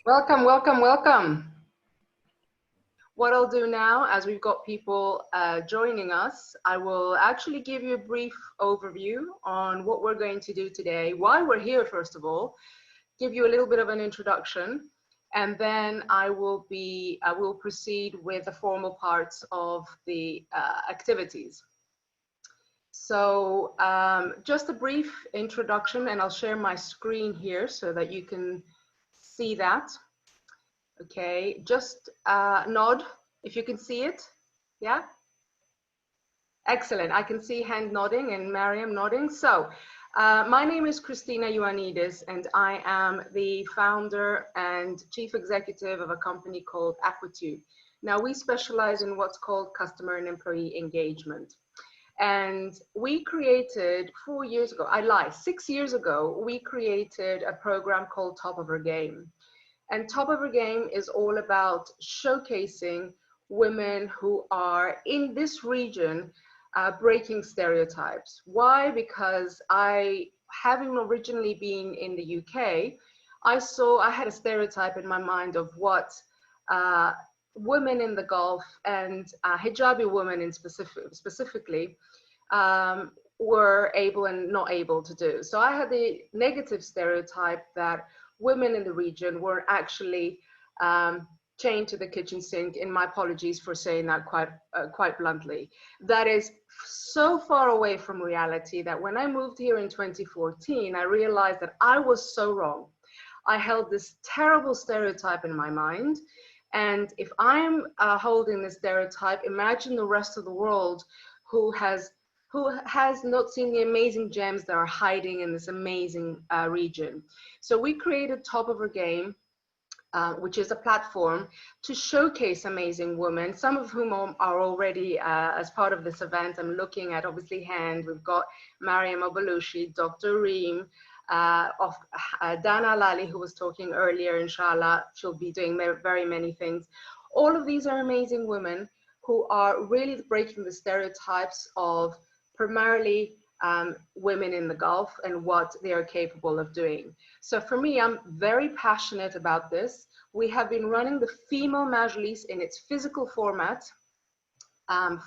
Welcome, welcome, welcome. What I'll do now, as we've got people joining us, I will actually give you a brief overview on what we're going to do today, why we're here, first of all, give you a little bit of an introduction, and then I will proceed with the formal parts of the activities. So just a brief introduction, and I'll share my screen here so that you can see that. Okay, just nod if you can see it. Yeah, excellent. I can see Hend nodding and Mariam nodding. So my name is Christina Ioannidis, and I am the founder and chief executive of a company called Aquatube. Now, we specialize in what's called customer and employee engagement. And we created 4 years ago, I lie, 6 years ago, we created a program called Top of Our Game. And Top of Our Game is all about showcasing women who are in this region breaking stereotypes. Why? Because having originally been in the UK, I had a stereotype in my mind of what women in the Gulf and hijabi women in specifically were able and not able to do. So I had the negative stereotype that women in the region were actually chained to the kitchen sink, and my apologies for saying that quite bluntly. That is so far away from reality that when I moved here in 2014, I realized that I was so wrong. I held this terrible stereotype in my mind. And if I'm holding this stereotype, imagine the rest of the world who has not seen the amazing gems that are hiding in this amazing region. So we created Top of Our Game, which is a platform to showcase amazing women, some of whom are already as part of this event. I'm looking at obviously Hend, we've got Mariam Obalushi, Dr. Reem, Dana Lali, who was talking earlier, inshallah, she'll be doing very many things. All of these are amazing women who are really breaking the stereotypes of primarily women in the Gulf and what they are capable of doing. So for me, I'm very passionate about this. We have been running the Female Majlis in its physical format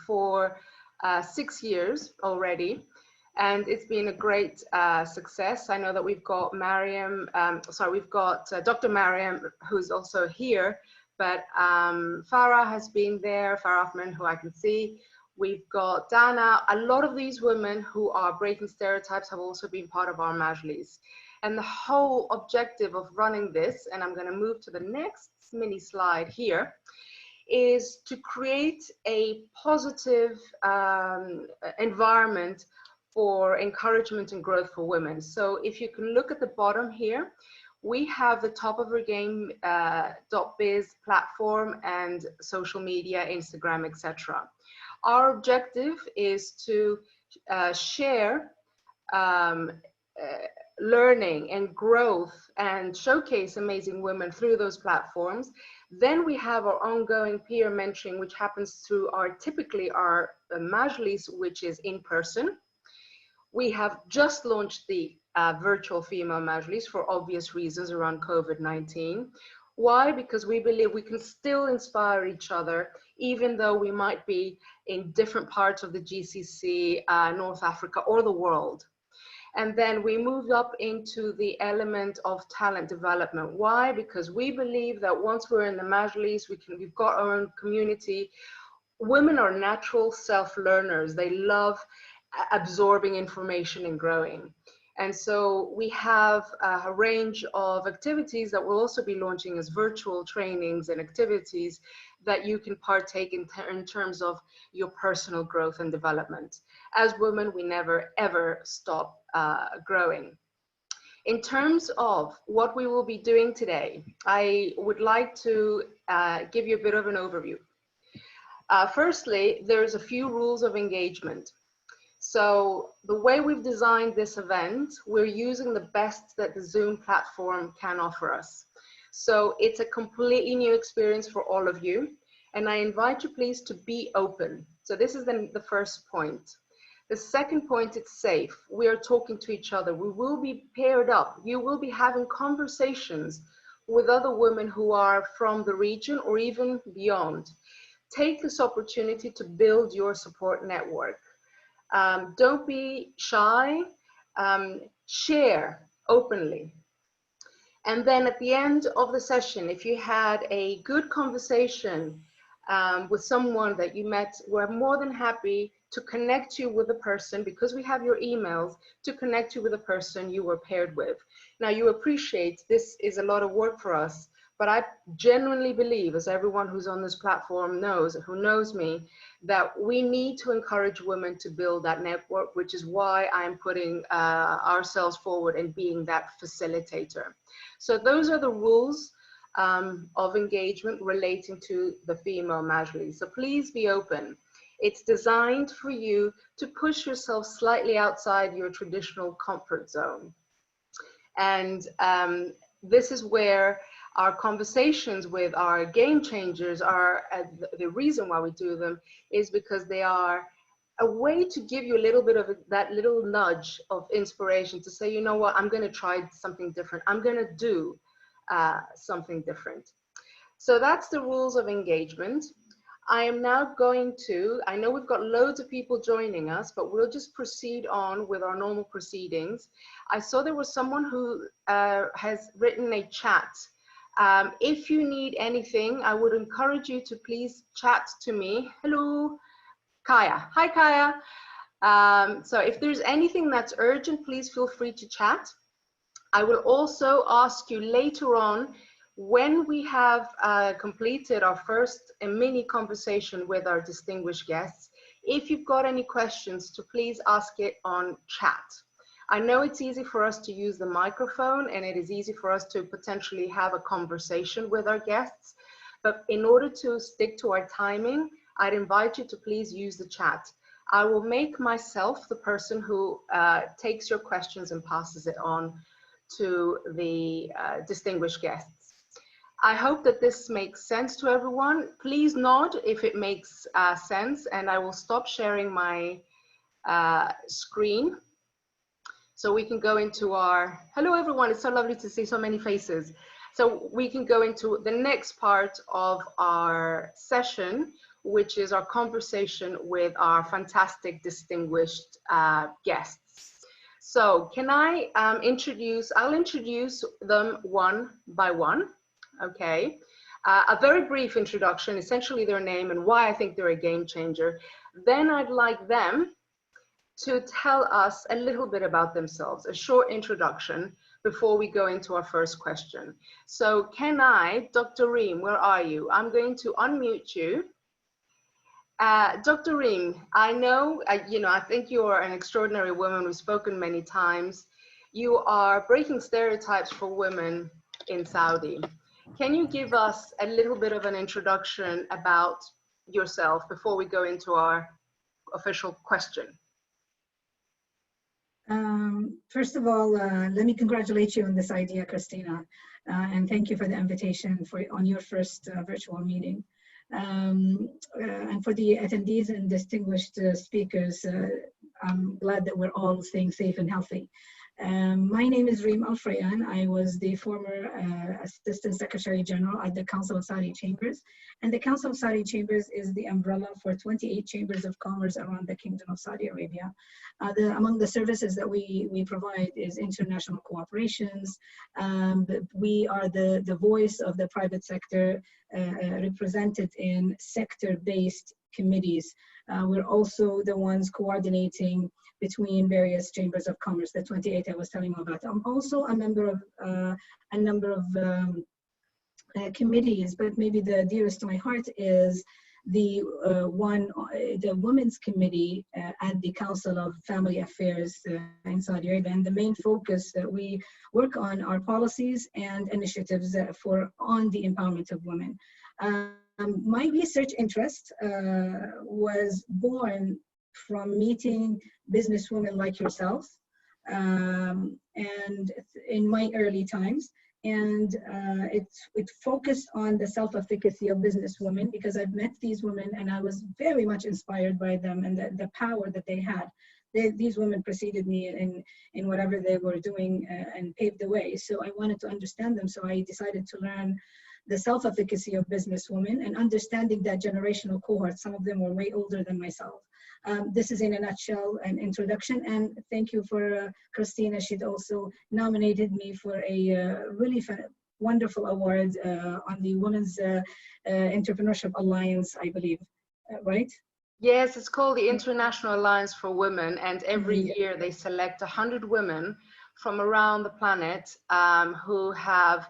for 6 years already. And it's been a great success. I know that we've got Dr. Mariam, who's also here, but Farah has been there, Farah Ahmed, who I can see. We've got Dana. A lot of these women who are breaking stereotypes have also been part of our Majlis. And the whole objective of running this, and I'm going to move to the next mini slide here, is to create a positive environment for encouragement and growth for women. So if you can look at the bottom here, we have the Top of Our Game .biz platform and social media, Instagram, etc. Our objective is to share learning and growth and showcase amazing women through those platforms. Then we have our ongoing peer mentoring, which happens through typically our Majlis, which is in person. We have just launched the Virtual Female Majlis for obvious reasons around COVID-19. Why? Because we believe we can still inspire each other, even though we might be in different parts of the GCC, North Africa, or the world. And then we moved up into the element of talent development. Why? Because we believe that once we're in the Majlis, we've got our own community. Women are natural self-learners. They love absorbing information and growing. And so we have a range of activities that we'll also be launching as virtual trainings and activities that you can partake in terms of your personal growth and development. As women, we never ever stop growing. In terms of what we will be doing today, I would like to give you a bit of an overview. Firstly, there's a few rules of engagement. So the way we've designed this event, we're using the best that the Zoom platform can offer us. So it's a completely new experience for all of you. And I invite you please to be open. So this is the first point. The second point, it's safe. We are talking to each other. We will be paired up. You will be having conversations with other women who are from the region or even beyond. Take this opportunity to build your support network. Don't be shy, share openly. And then at the end of the session, if you had a good conversation with someone that you met, we're more than happy to connect you with the person, because we have your emails, to connect you with the person you were paired with. Now, you appreciate this is a lot of work for us, but I genuinely believe, as everyone who's on this platform knows, who knows me, that we need to encourage women to build that network, which is why I'm putting ourselves forward and being that facilitator. So those are the rules of engagement relating to the female majlis. So please be open. It's designed for you to push yourself slightly outside your traditional comfort zone. And this is where our conversations with our game changers are, the reason why we do them is because they are a way to give you a little bit of that little nudge of inspiration to say, you know what, I'm going to try something different. I'm going to do something different. So that's the rules of engagement. I am now going to, I know we've got loads of people joining us, but we'll just proceed on with our normal proceedings. I saw there was someone who has written a chat. If you need anything, I would encourage you to please chat to me. Hello, Kaya. Hi, Kaya. So if there's anything that's urgent, please feel free to chat. I will also ask you later on, when we have completed our first mini conversation with our distinguished guests, if you've got any questions, to please ask it on chat. I know it's easy for us to use the microphone, and it is easy for us to potentially have a conversation with our guests, but in order to stick to our timing, I'd invite you to please use the chat. I will make myself the person who takes your questions and passes it on to the distinguished guests. I hope that this makes sense to everyone. Please nod if it makes sense, and I will stop sharing my screen so we can go into our, hello everyone, it's so lovely to see so many faces. So we can go into the next part of our session, which is our conversation with our fantastic distinguished guests. So can I I'll introduce them one by one. Okay, a very brief introduction, essentially their name and why I think they're a game changer. Then I'd like them to tell us a little bit about themselves, a short introduction before we go into our first question. So can I, Dr. Reem, where are you? I'm going to unmute you. Dr. Reem, I know, I think you are an extraordinary woman. We've spoken many times. You are breaking stereotypes for women in Saudi. Can you give us a little bit of an introduction about yourself before we go into our official question? First of all, let me congratulate you on this idea, Christina, and thank you for the invitation on your first virtual meeting. And for the attendees and distinguished speakers, I'm glad that we're all staying safe and healthy. My name is Reem Alfrayan. I was the former Assistant Secretary General at the Council of Saudi Chambers. And the Council of Saudi Chambers is the umbrella for 28 chambers of commerce around the Kingdom of Saudi Arabia. Among the services that we provide is international cooperations. We are the voice of the private sector represented in sector-based committees. We're also the ones coordinating between various chambers of commerce, the 28 I was telling you about. I'm also a member of a number of committees, but maybe the dearest to my heart is the Women's Committee at the Council of Family Affairs in Saudi Arabia. And the main focus that we work on are policies and initiatives on the empowerment of women. My research interest was born from meeting businesswomen like yourself, and in my early times, and it focused on the self-efficacy of businesswomen, because I've met these women and I was very much inspired by them and the power that they had. these women preceded me in whatever they were doing and paved the way. So I wanted to understand them. So I decided to learn the self-efficacy of businesswomen and understanding that generational cohort. Some of them were way older than myself. This is in a nutshell an introduction, and thank you for Christina. She'd also nominated me for a really wonderful award on the Women's Entrepreneurship Alliance, I believe, right? Yes, it's called the International Alliance for Women, and every year they select 100 women from around the planet who have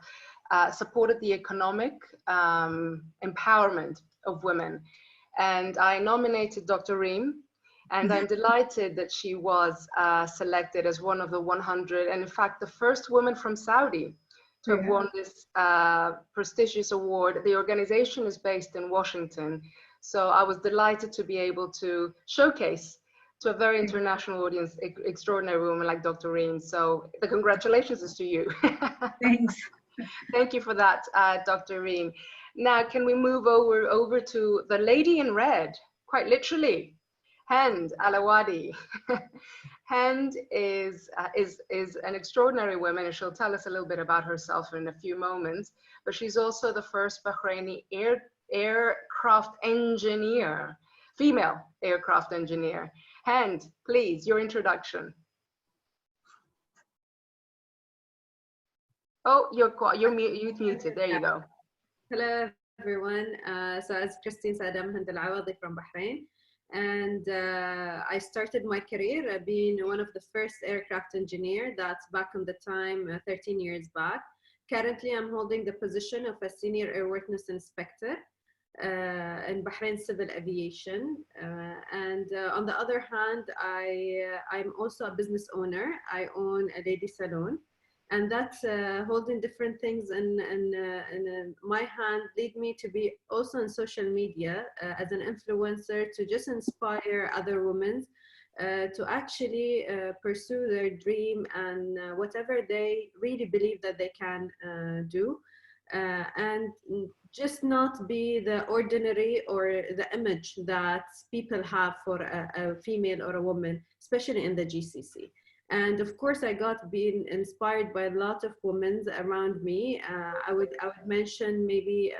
supported the economic empowerment of women. And I nominated Dr. Reem, and I'm delighted that she was selected as one of the 100, and in fact, the first woman from Saudi to have won this prestigious award. The organization is based in Washington. So I was delighted to be able to showcase to a very international audience, extraordinary woman like Dr. Reem. So the congratulations is to you. Thanks. Thank you for that, Dr. Reem. Now, can we move over to the lady in red, quite literally, Hend Awadhi. Hend is an extraordinary woman, and she'll tell us a little bit about herself in a few moments, but she's also the first Bahraini aircraft engineer, female aircraft engineer. Hend, please, your introduction. Oh, you're muted. There you go. Hello, everyone. So as Christine said, I'm Hend Awadhi from Bahrain. And I started my career being one of the first aircraft engineer. That's back on the time, 13 years back. Currently, I'm holding the position of a senior airworthiness inspector in Bahrain Civil Aviation. And on the other hand, I'm also a business owner. I own a lady salon. And that's holding different things in my hand lead me to be also on social media as an influencer to just inspire other women to actually pursue their dream and whatever they really believe that they can do. And just not be the ordinary or the image that people have for a female or a woman, especially in the GCC. And of course, I got being inspired by a lot of women around me. I would mention maybe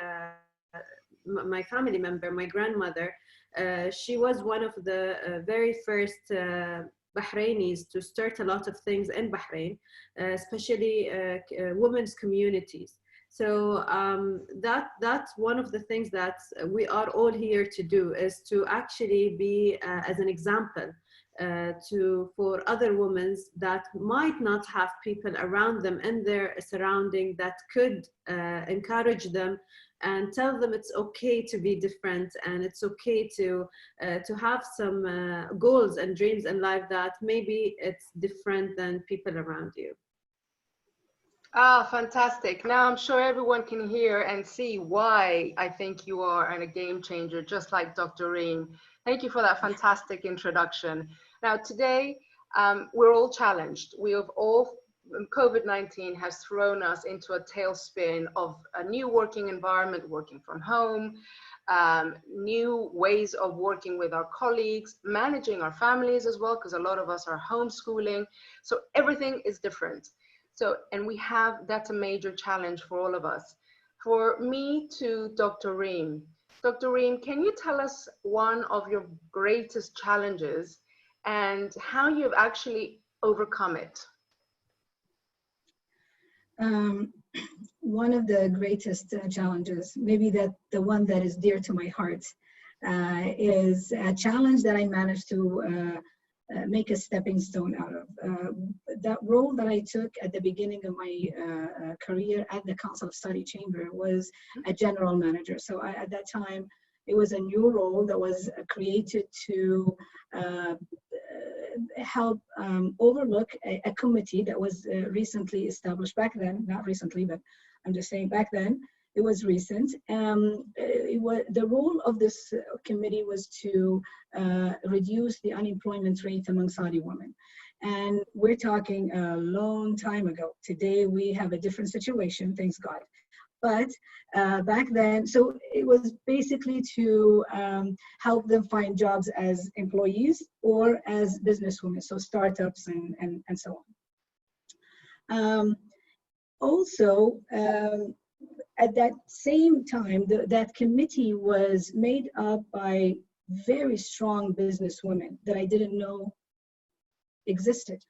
my family member, my grandmother. She was one of the very first Bahrainis to start a lot of things in Bahrain, especially women's communities. So that's one of the things that we are all here to do, is to actually be as an example for other women that might not have people around them in their surrounding that could encourage them and tell them it's okay to be different, and it's okay to have some goals and dreams in life that maybe it's different than people around you. Ah, fantastic. Now I'm sure everyone can hear and see why I think you are a game changer, just like Dr. Reem. Thank you for that fantastic introduction. Now today, we're all challenged. COVID-19 has thrown us into a tailspin of a new working environment, working from home, new ways of working with our colleagues, managing our families as well, because a lot of us are homeschooling. So everything is different. So, and that's a major challenge for all of us. For me to Dr. Reem. Dr. Reem, can you tell us one of your greatest challenges and how you've actually overcome it? One of the greatest challenges, maybe the one that is dear to my heart, is a challenge that I managed to make a stepping stone out of. That role that I took at the beginning of my career at the Council of Study Chamber was a general manager. So at that time, it was a new role that was created to help overlook a committee that was recently established back then, not recently, but I'm just saying back then, it was recent. The role of this committee was to reduce the unemployment rate among Saudi women. And we're talking a long time ago. Today, we have a different situation, thanks God. But back then, so it was basically to help them find jobs as employees or as businesswomen, so startups and so on. Also, at that same time, that committee was made up by very strong businesswomen that I didn't know existed.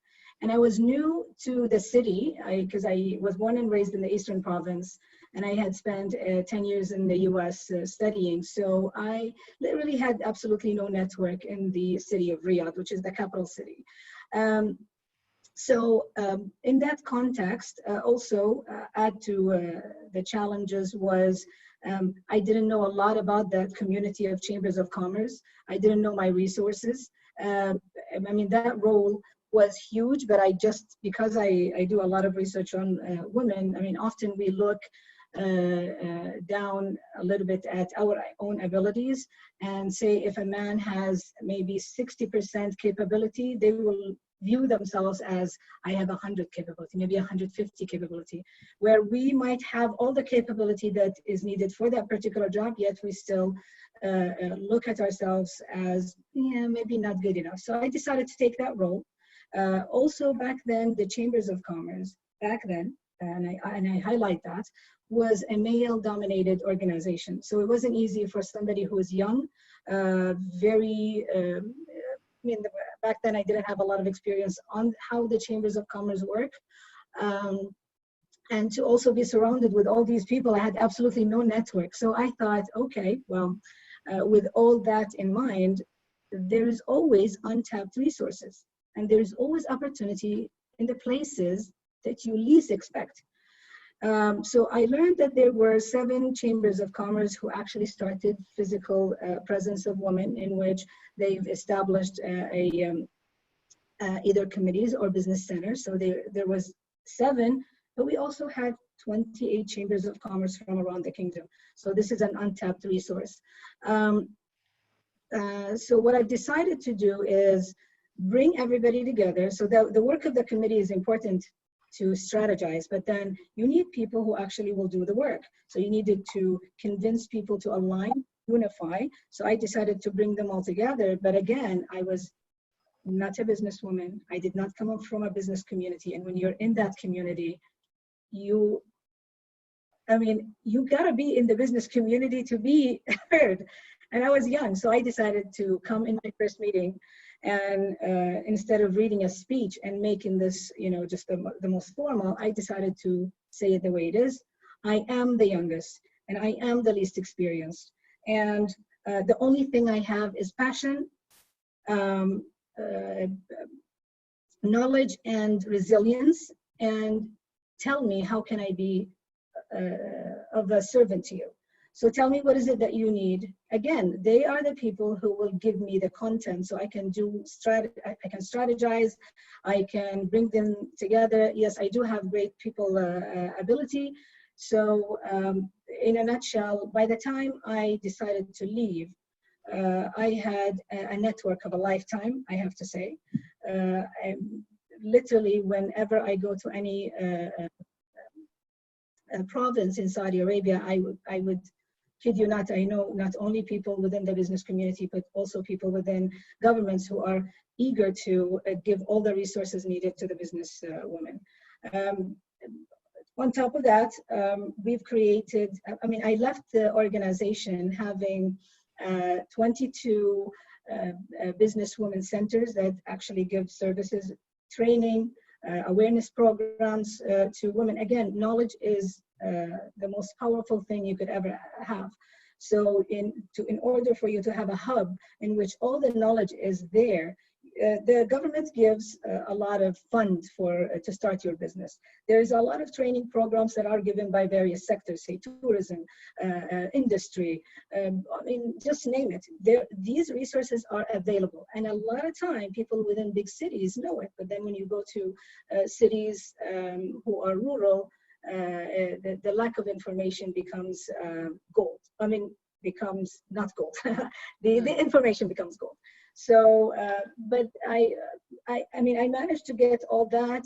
And I was new to the city because I was born and raised in the Eastern Province, and I had spent 10 years in the US studying. So I literally had absolutely no network in the city of Riyadh, which is the capital city. So in that context, also add to the challenges was I didn't know a lot about that community of chambers of commerce. I didn't know my resources. I mean, that role was huge, but I just, because I do a lot of research on women, I mean, often we look down a little bit at our own abilities and say if a man has maybe 60% capability, they will view themselves as I have 100 capability, maybe 150 capability, where we might have all the capability that is needed for that particular job, yet we still look at ourselves as, yeah, maybe not good enough. So I decided to take that role. Also back then, the Chambers of Commerce, back then, and I highlight that, was a male-dominated organization. So it wasn't easy for somebody who was young, I mean, back then I didn't have a lot of experience on how the Chambers of Commerce work. And to also be surrounded with all these people, I had absolutely no network. So I thought, okay, well, with all that in mind, there is always untapped resources. And there is always opportunity in the places that you least expect. So I learned that there were 7 chambers of commerce who actually started physical presence of women, in which they've established either committees or business centers. So there was 7, but we also had 28 chambers of commerce from around the kingdom. So this is an untapped resource. So what I've decided to do is bring everybody together. So the work of the committee is important to strategize, but then you need people who actually will do the work. So you needed to convince people to align, unify. So I decided to bring them all together. But again, I was not a businesswoman. I did not come up from a business community. And when you're in that community, you gotta be in the business community to be heard. And I was young, so I decided to come in my first meeting, and instead of reading a speech and making this, just the most formal, I decided to say it the way it is. I am the youngest, and I am the least experienced. And the only thing I have is passion, knowledge, and resilience. And tell me, how can I be of a servant to you? So tell me, what is it that you need? Again, they are the people who will give me the content, so I can I can strategize, I can bring them together. Yes, I do have great people ability. So in a nutshell, by the time I decided to leave, I had a network of a lifetime, I have to say. Literally, whenever I go to any province in Saudi Arabia, I would kid you not, I know not only people within the business community, but also people within governments who are eager to give all the resources needed to the business women. On top of that, we've created, I left the organization having 22 business women centers that actually give services, training, awareness programs to women. Again, knowledge is the most powerful thing you could ever have. So in order for you to have a hub in which all the knowledge is there, the government gives a lot of funds to start your business. There's a lot of training programs that are given by various sectors, say tourism, industry, just name it. These resources are available. And a lot of time, people within big cities know it, but then when you go to cities who are rural, the lack of information becomes gold. Becomes not gold. the information becomes gold. So, but I managed to get all that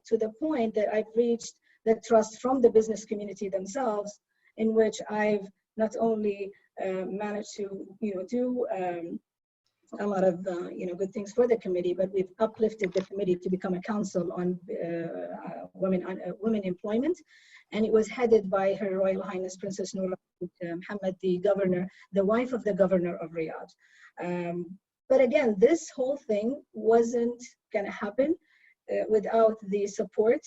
to the point that I've reached the trust from the business community themselves, in which I've not only managed to, do a lot of good things for the committee, but we've uplifted the committee to become a council on women employment, and it was headed by Her Royal Highness Princess Noor Mohammed, the governor, the wife of the governor of Riyadh. But again, this whole thing wasn't going to happen without the support,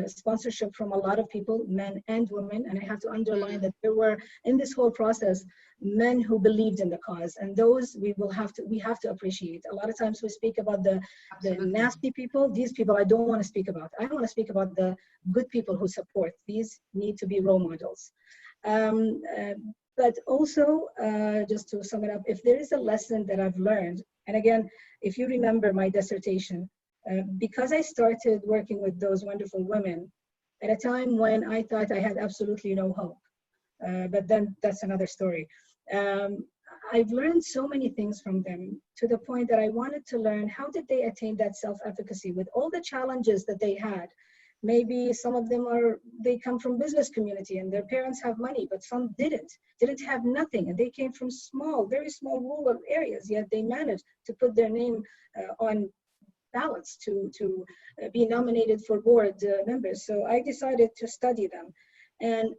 sponsorship from a lot of people, men and women. And I have to underline that there were, in this whole process, men who believed in the cause, and those we have to appreciate. A lot of times we speak about the nasty people. These people I don't want to speak about. I want to speak about the good people who support. These need to be role models. But also, just to sum it up, if there is a lesson that I've learned, and again, if you remember my dissertation, because I started working with those wonderful women at a time when I thought I had absolutely no hope, but then that's another story. I've learned so many things from them, to the point that I wanted to learn how did they attain that self-efficacy with all the challenges that they had. Maybe some of them they come from business community and their parents have money, but some didn't have nothing, and they came from very small rural areas, yet they managed to put their name on ballots to be nominated for board members. So I decided to study them, and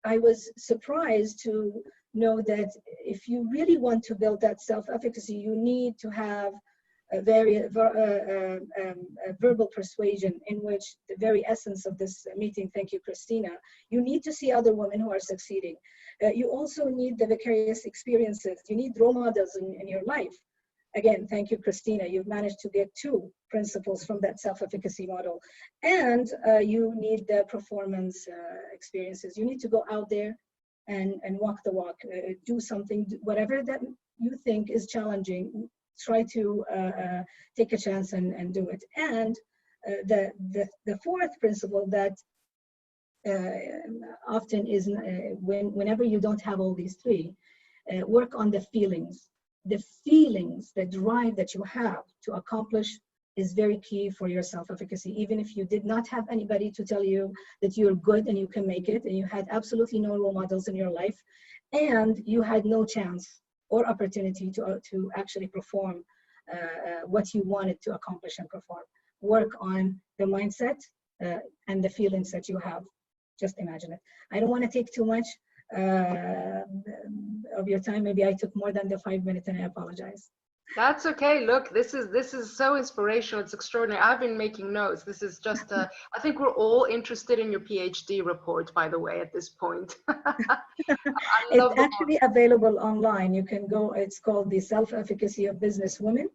I was surprised to know that if you really want to build that self-efficacy, you need to have a verbal persuasion, in which the very essence of this meeting, thank you, Christina, you need to see other women who are succeeding. You also need the vicarious experiences. You need role models in your life. Again, thank you, Christina. You've managed to get 2 principles from that self-efficacy model. And you need the performance experiences. You need to go out there and walk the walk, do something, whatever that you think is challenging, try to take a chance and do it. And the fourth principle that often is whenever you don't have all these 3, work on the feelings. The feelings, the drive that you have to accomplish is very key for your self-efficacy. Even if you did not have anybody to tell you that you're good and you can make it, and you had absolutely no role models in your life, and you had no chance or opportunity to actually perform what you wanted to accomplish and perform. Work on the mindset and the feelings that you have. Just imagine it. I don't want to take too much of your time. Maybe I took more than the 5 minutes, and I apologize. That's okay. Look, this is so inspirational. It's extraordinary. I've been making notes. This is just I think we're all interested in your PhD report, by the way, at this point. It's actually available online. You can go, it's called The Self-Efficacy of Business Women,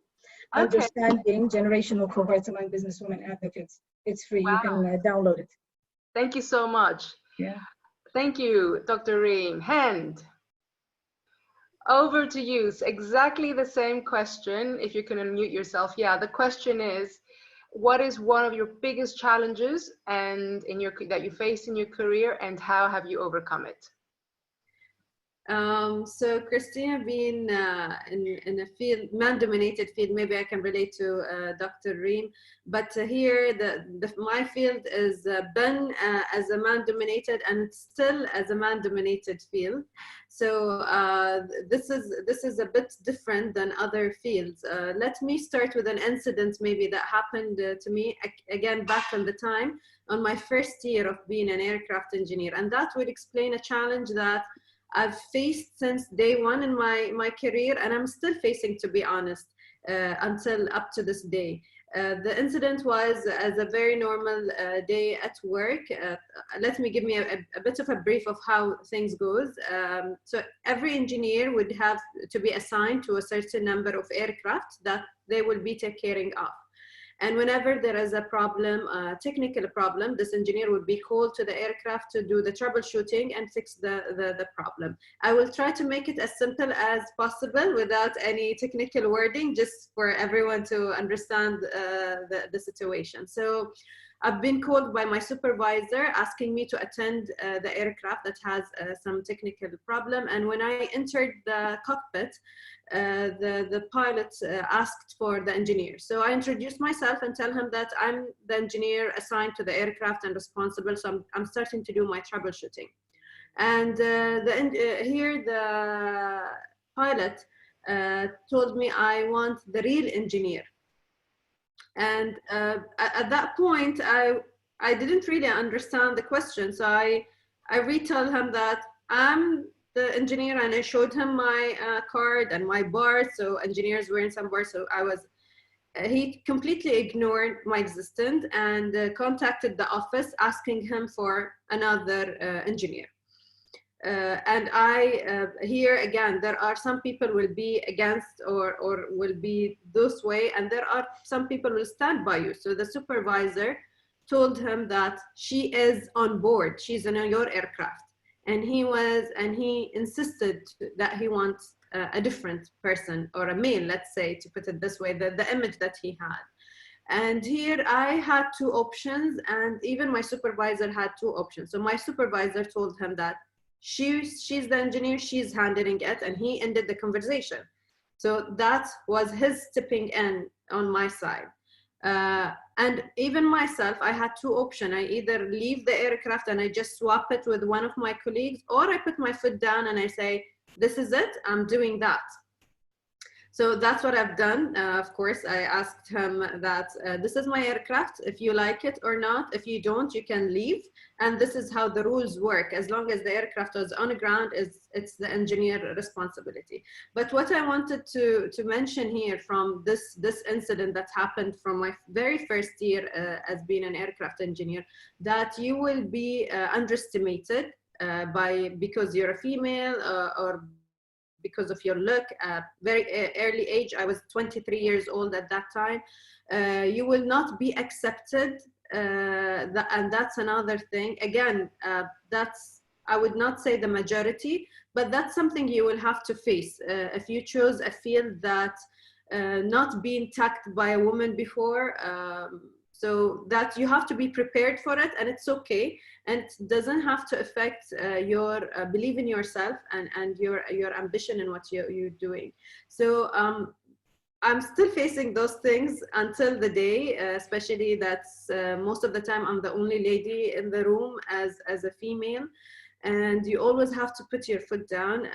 Understanding Generational Cohorts Among Businesswomen Advocates. It's free. Wow. You can download it. Thank you so much. Yeah. Thank you, Dr. Reem. Hend, over to you. It's exactly the same question. If you can unmute yourself. Yeah, the question is, what is one of your biggest challenges and that you faced in your career, and how have you overcome it? So Christina, being in a field, man-dominated field, maybe I can relate to Dr. Reem, but here my field is been as a man-dominated and still as a man-dominated field. So this is a bit different than other fields. Let me start with an incident maybe that happened to me again back in the time on my first year of being an aircraft engineer, and that would explain a challenge that I've faced since day one in my career, and I'm still facing, to be honest, until up to this day. The incident was as a very normal day at work. Let me give me a bit of a brief of how things goes. So every engineer would have to be assigned to a certain number of aircraft that they will be taking care of. And whenever there is a problem, a technical problem, this engineer would be called to the aircraft to do the troubleshooting and fix the problem. I will try to make it as simple as possible without any technical wording, just for everyone to understand the situation. So I've been called by my supervisor asking me to attend the aircraft that has some technical problem. And when I entered the cockpit, the pilot asked for the engineer. So I introduced myself and tell him that I'm the engineer assigned to the aircraft and responsible. So I'm starting to do my troubleshooting. And here the pilot told me I want the real engineer. And at that point, I didn't really understand the question. So I retold him that I'm the engineer, and I showed him my card and my bar. So engineers wearing some bars. So I was, he completely ignored my existence and contacted the office asking him for another engineer. And here again, there are some people will be against or will be this way, and there are some people will stand by you. So the supervisor told him that she is on board, she's in your aircraft, and he insisted that he wants a different person, or a male, let's say, to put it this way, the image that he had. And here I had two options, and even my supervisor had two options. So my supervisor told him that she's the engineer, she's handling it, and he ended the conversation. So that was his stepping in on my side. And even myself, I had two options. I either leave the aircraft and I just swap it with one of my colleagues, or I put my foot down and I say, this is it, I'm doing that. So that's what I've done. Of course, I asked him that this is my aircraft, if you like it or not. If you don't, you can leave. And this is how the rules work. As long as the aircraft was on the ground, it's the engineer responsibility. But what I wanted to mention here from this incident that happened from my very first year as being an aircraft engineer, that you will be underestimated because you're a female or because of your look. Very early age, I was 23 years old at that time. You will not be accepted, and that's another thing. Again, that's, I would not say the majority, but that's something you will have to face if you choose a field that not being tagged by a woman before. So that you have to be prepared for it, and it's okay, and it doesn't have to affect your belief in yourself and your ambition in what you're doing. So I'm still facing those things until the day, especially that's most of the time I'm the only lady in the room as a female, and you always have to put your foot down.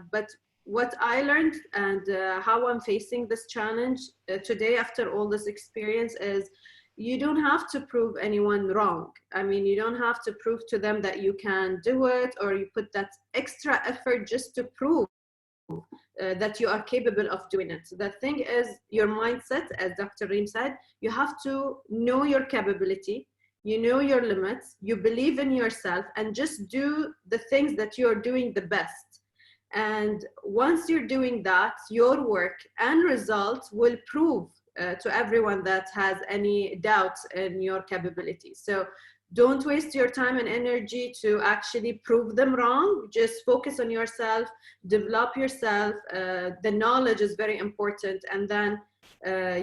But what I learned and how I'm facing this challenge today after all this experience is, you don't have to prove anyone wrong. I mean, you don't have to prove to them that you can do it, or you put that extra effort just to prove that you are capable of doing it. So the thing is your mindset, as Dr. Reem said, you have to know your capability, you know your limits, you believe in yourself, and just do the things that you're doing the best. And once you're doing that, your work and results will prove to everyone that has any doubts in your capabilities. So don't waste your time and energy to actually prove them wrong. Just focus on yourself, develop yourself. The knowledge is very important, and then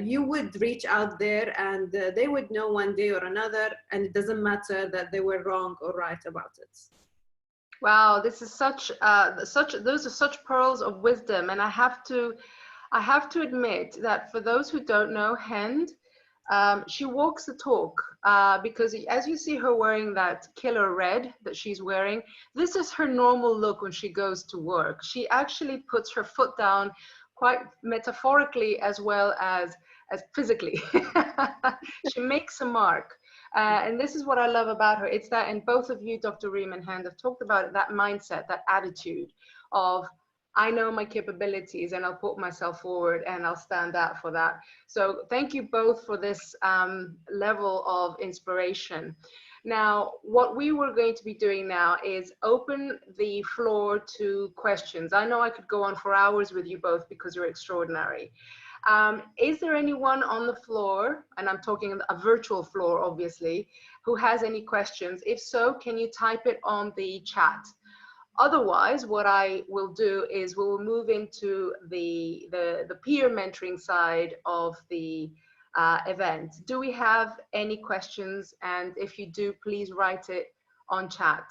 you would reach out there, and they would know one day or another, and it doesn't matter that they were wrong or right about it. Wow, this is those are such pearls of wisdom. And I have to admit that for those who don't know Hend, she walks the talk, because as you see her wearing that killer red that she's wearing, this is her normal look when she goes to work. She actually puts her foot down, quite metaphorically as well as physically. She makes a mark. And this is what I love about her. It's that, and both of you, Dr. Reem and Hend, have talked about it, that mindset, that attitude of, I know my capabilities and I'll put myself forward and I'll stand out for that. So thank you both for this level of inspiration. Now, what we were going to be doing now is open the floor to questions. I know I could go on for hours with you both because you're extraordinary. Is there anyone on the floor, and I'm talking a virtual floor, obviously, who has any questions? If so, can you type it on the chat? Otherwise, what I will do is we'll move into the peer mentoring side of the event. Do we have any questions? And if you do, please write it on chat.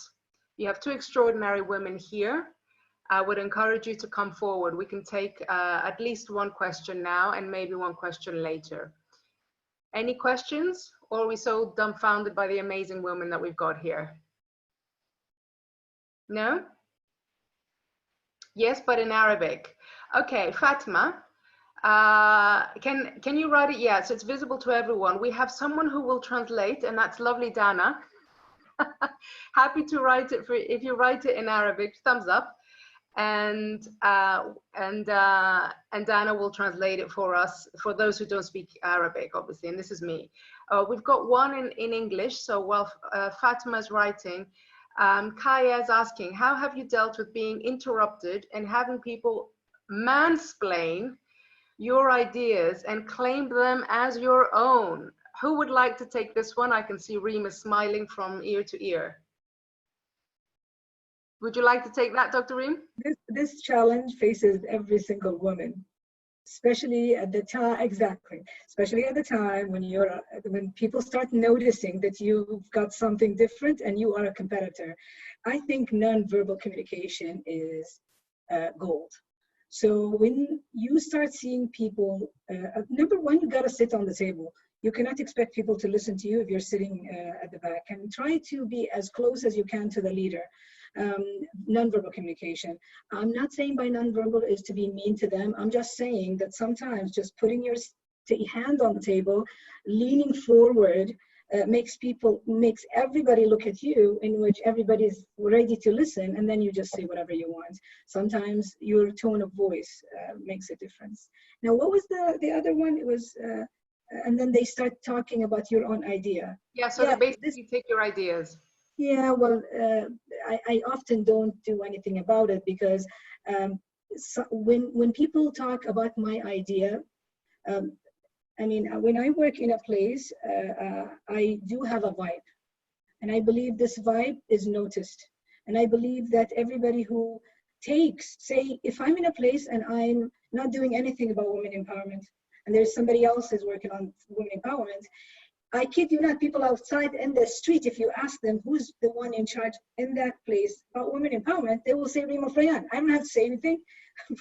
You have two extraordinary women here. I would encourage you to come forward. We can take at least one question now and maybe one question later. Any questions? Or are we so dumbfounded by the amazing women that we've got here? No? Yes, but in Arabic. Okay, Fatima, can you write it? Yeah, so it's visible to everyone. We have someone who will translate, and that's lovely Dana. Happy to write it for, if you write it in Arabic, thumbs up. And Dana will translate it for us, for those who don't speak Arabic, obviously, and this is me. We've got one in English, so while Fatima's writing, Kaya is asking, how have you dealt with being interrupted and having people mansplain your ideas and claim them as your own? Who would like to take this one? I can see Reem is smiling from ear to ear. Would you like to take that, Dr. Reem? This challenge faces every single woman, especially at the time, exactly, especially at the time when people start noticing that you've got something different and you are a competitor. I think non-verbal communication is gold. So when you start seeing people, number one, you gotta sit on the table. You cannot expect people to listen to you if you're sitting at the back, and try to be as close as you can to the leader. Nonverbal communication. I'm not saying by nonverbal is to be mean to them. I'm just saying that sometimes just putting your hand on the table, leaning forward, makes everybody look at you, in which everybody's ready to listen, and then you just say whatever you want. Sometimes your tone of voice makes a difference. Now, what was the other one? It was, and then they start talking about your own idea. Yeah, so yeah, basically take your ideas. Yeah, well, I often don't do anything about it, because so when people talk about my idea, I mean, when I work in a place, I do have a vibe, and I believe this vibe is noticed. And I believe that everybody who say, if I'm in a place and I'm not doing anything about women empowerment, and there's somebody else who's working on women empowerment, I kid you not, people outside in the street, if you ask them who's the one in charge in that place about women empowerment, they will say Reem Alfrayan. I don't have to say anything,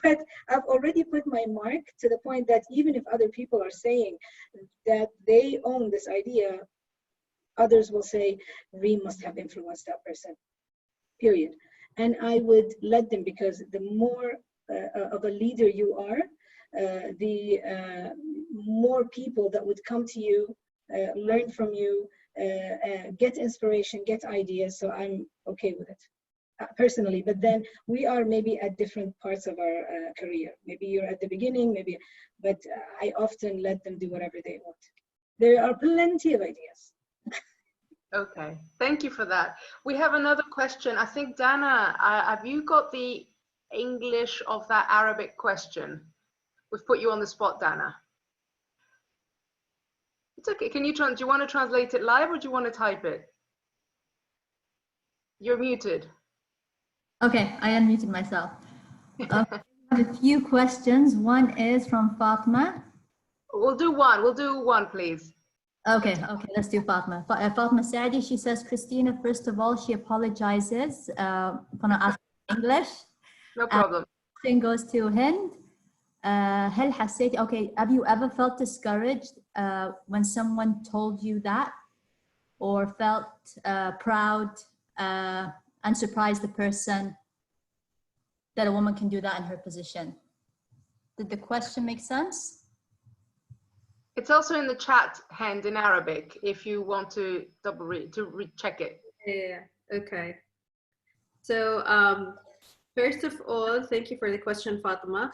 but I've already put my mark to the point that even if other people are saying that they own this idea, others will say Reem must have influenced that person, period. And I would let them, because the more of a leader you are, the more people that would come to you, learn from you, get inspiration, get ideas. So I'm okay with it personally. But then we are maybe at different parts of our career. Maybe you're at the beginning, but I often let them do whatever they want. There are plenty of ideas. Okay, thank you for that. We have another question. I think, Dana, have you got the English of that Arabic question? We've put you on the spot, Dana. It's okay. Can you do you want to translate it live, or do you want to type it? You're muted. Okay, I unmuted myself. I have a few questions. One is from Fatma. We'll do one, please. Okay, let's do Fatma. Fatma Saadi, she says, Christina, first of all, she apologizes. I'm gonna ask in English. No problem. Question goes to Hend. هل حسيتي, okay, have you ever felt discouraged when someone told you that, or felt proud and surprised the person that a woman can do that in her position? Did the question make sense? It's also in the chat, Hend, in Arabic, if you want to recheck it. Yeah, okay. So first of all, thank you for the question, Fatima.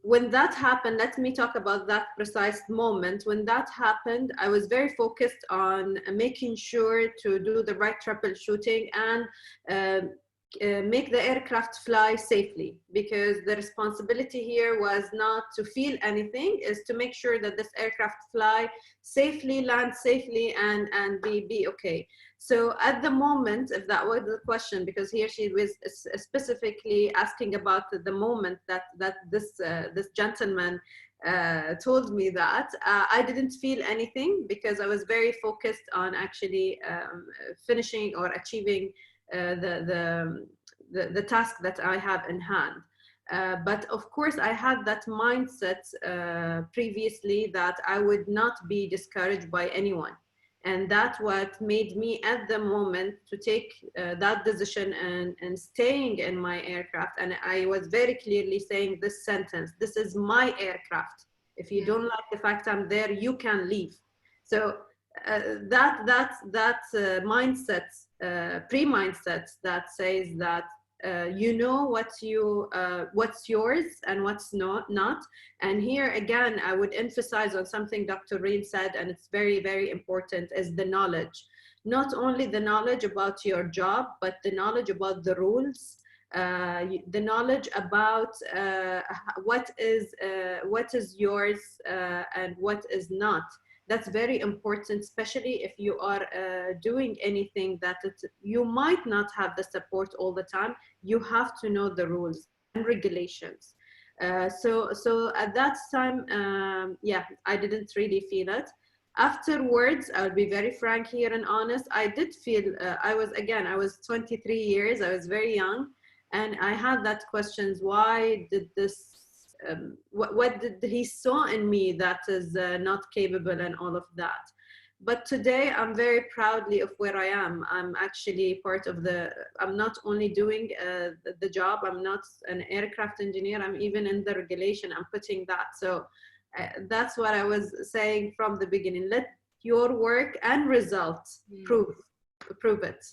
When that happened, let me talk about that precise moment. When that happened, I was very focused on making sure to do the right troubleshooting and make the aircraft fly safely, because the responsibility here was not to feel anything, is to make sure that this aircraft fly safely, land safely, and be okay. So at the moment, if that was the question, because here she was specifically asking about the moment that this gentleman told me that, I didn't feel anything, because I was very focused on actually finishing or achieving the task that I have in hand. But of course, I had that mindset previously that I would not be discouraged by anyone. And that's what made me at the moment to take that decision and staying in my aircraft. And I was very clearly saying this sentence: this is my aircraft. If you don't like the fact I'm there, you can leave. So that mindset, pre-mindset that says that you know what's yours and what's not. And here again, I would emphasize on something Dr. Reem said, and it's very, very important, is the knowledge. Not only the knowledge about your job, but the knowledge about the rules, the knowledge about what is yours and what is not. That's very important, especially if you are doing anything that you might not have the support all the time. You have to know the rules and regulations. So at that time, yeah, I didn't really feel it. Afterwards, I'll be very frank here and honest, I did feel, I was 23 years, I was very young, and I had that questions: why did this, what did he saw in me that is not capable, and all of that. But today I'm very proudly of where I am. I'm actually part of I'm not only doing the job, I'm not an aircraft engineer, I'm even in the regulation, I'm putting that. So that's what I was saying from the beginning. Let your work and results prove it.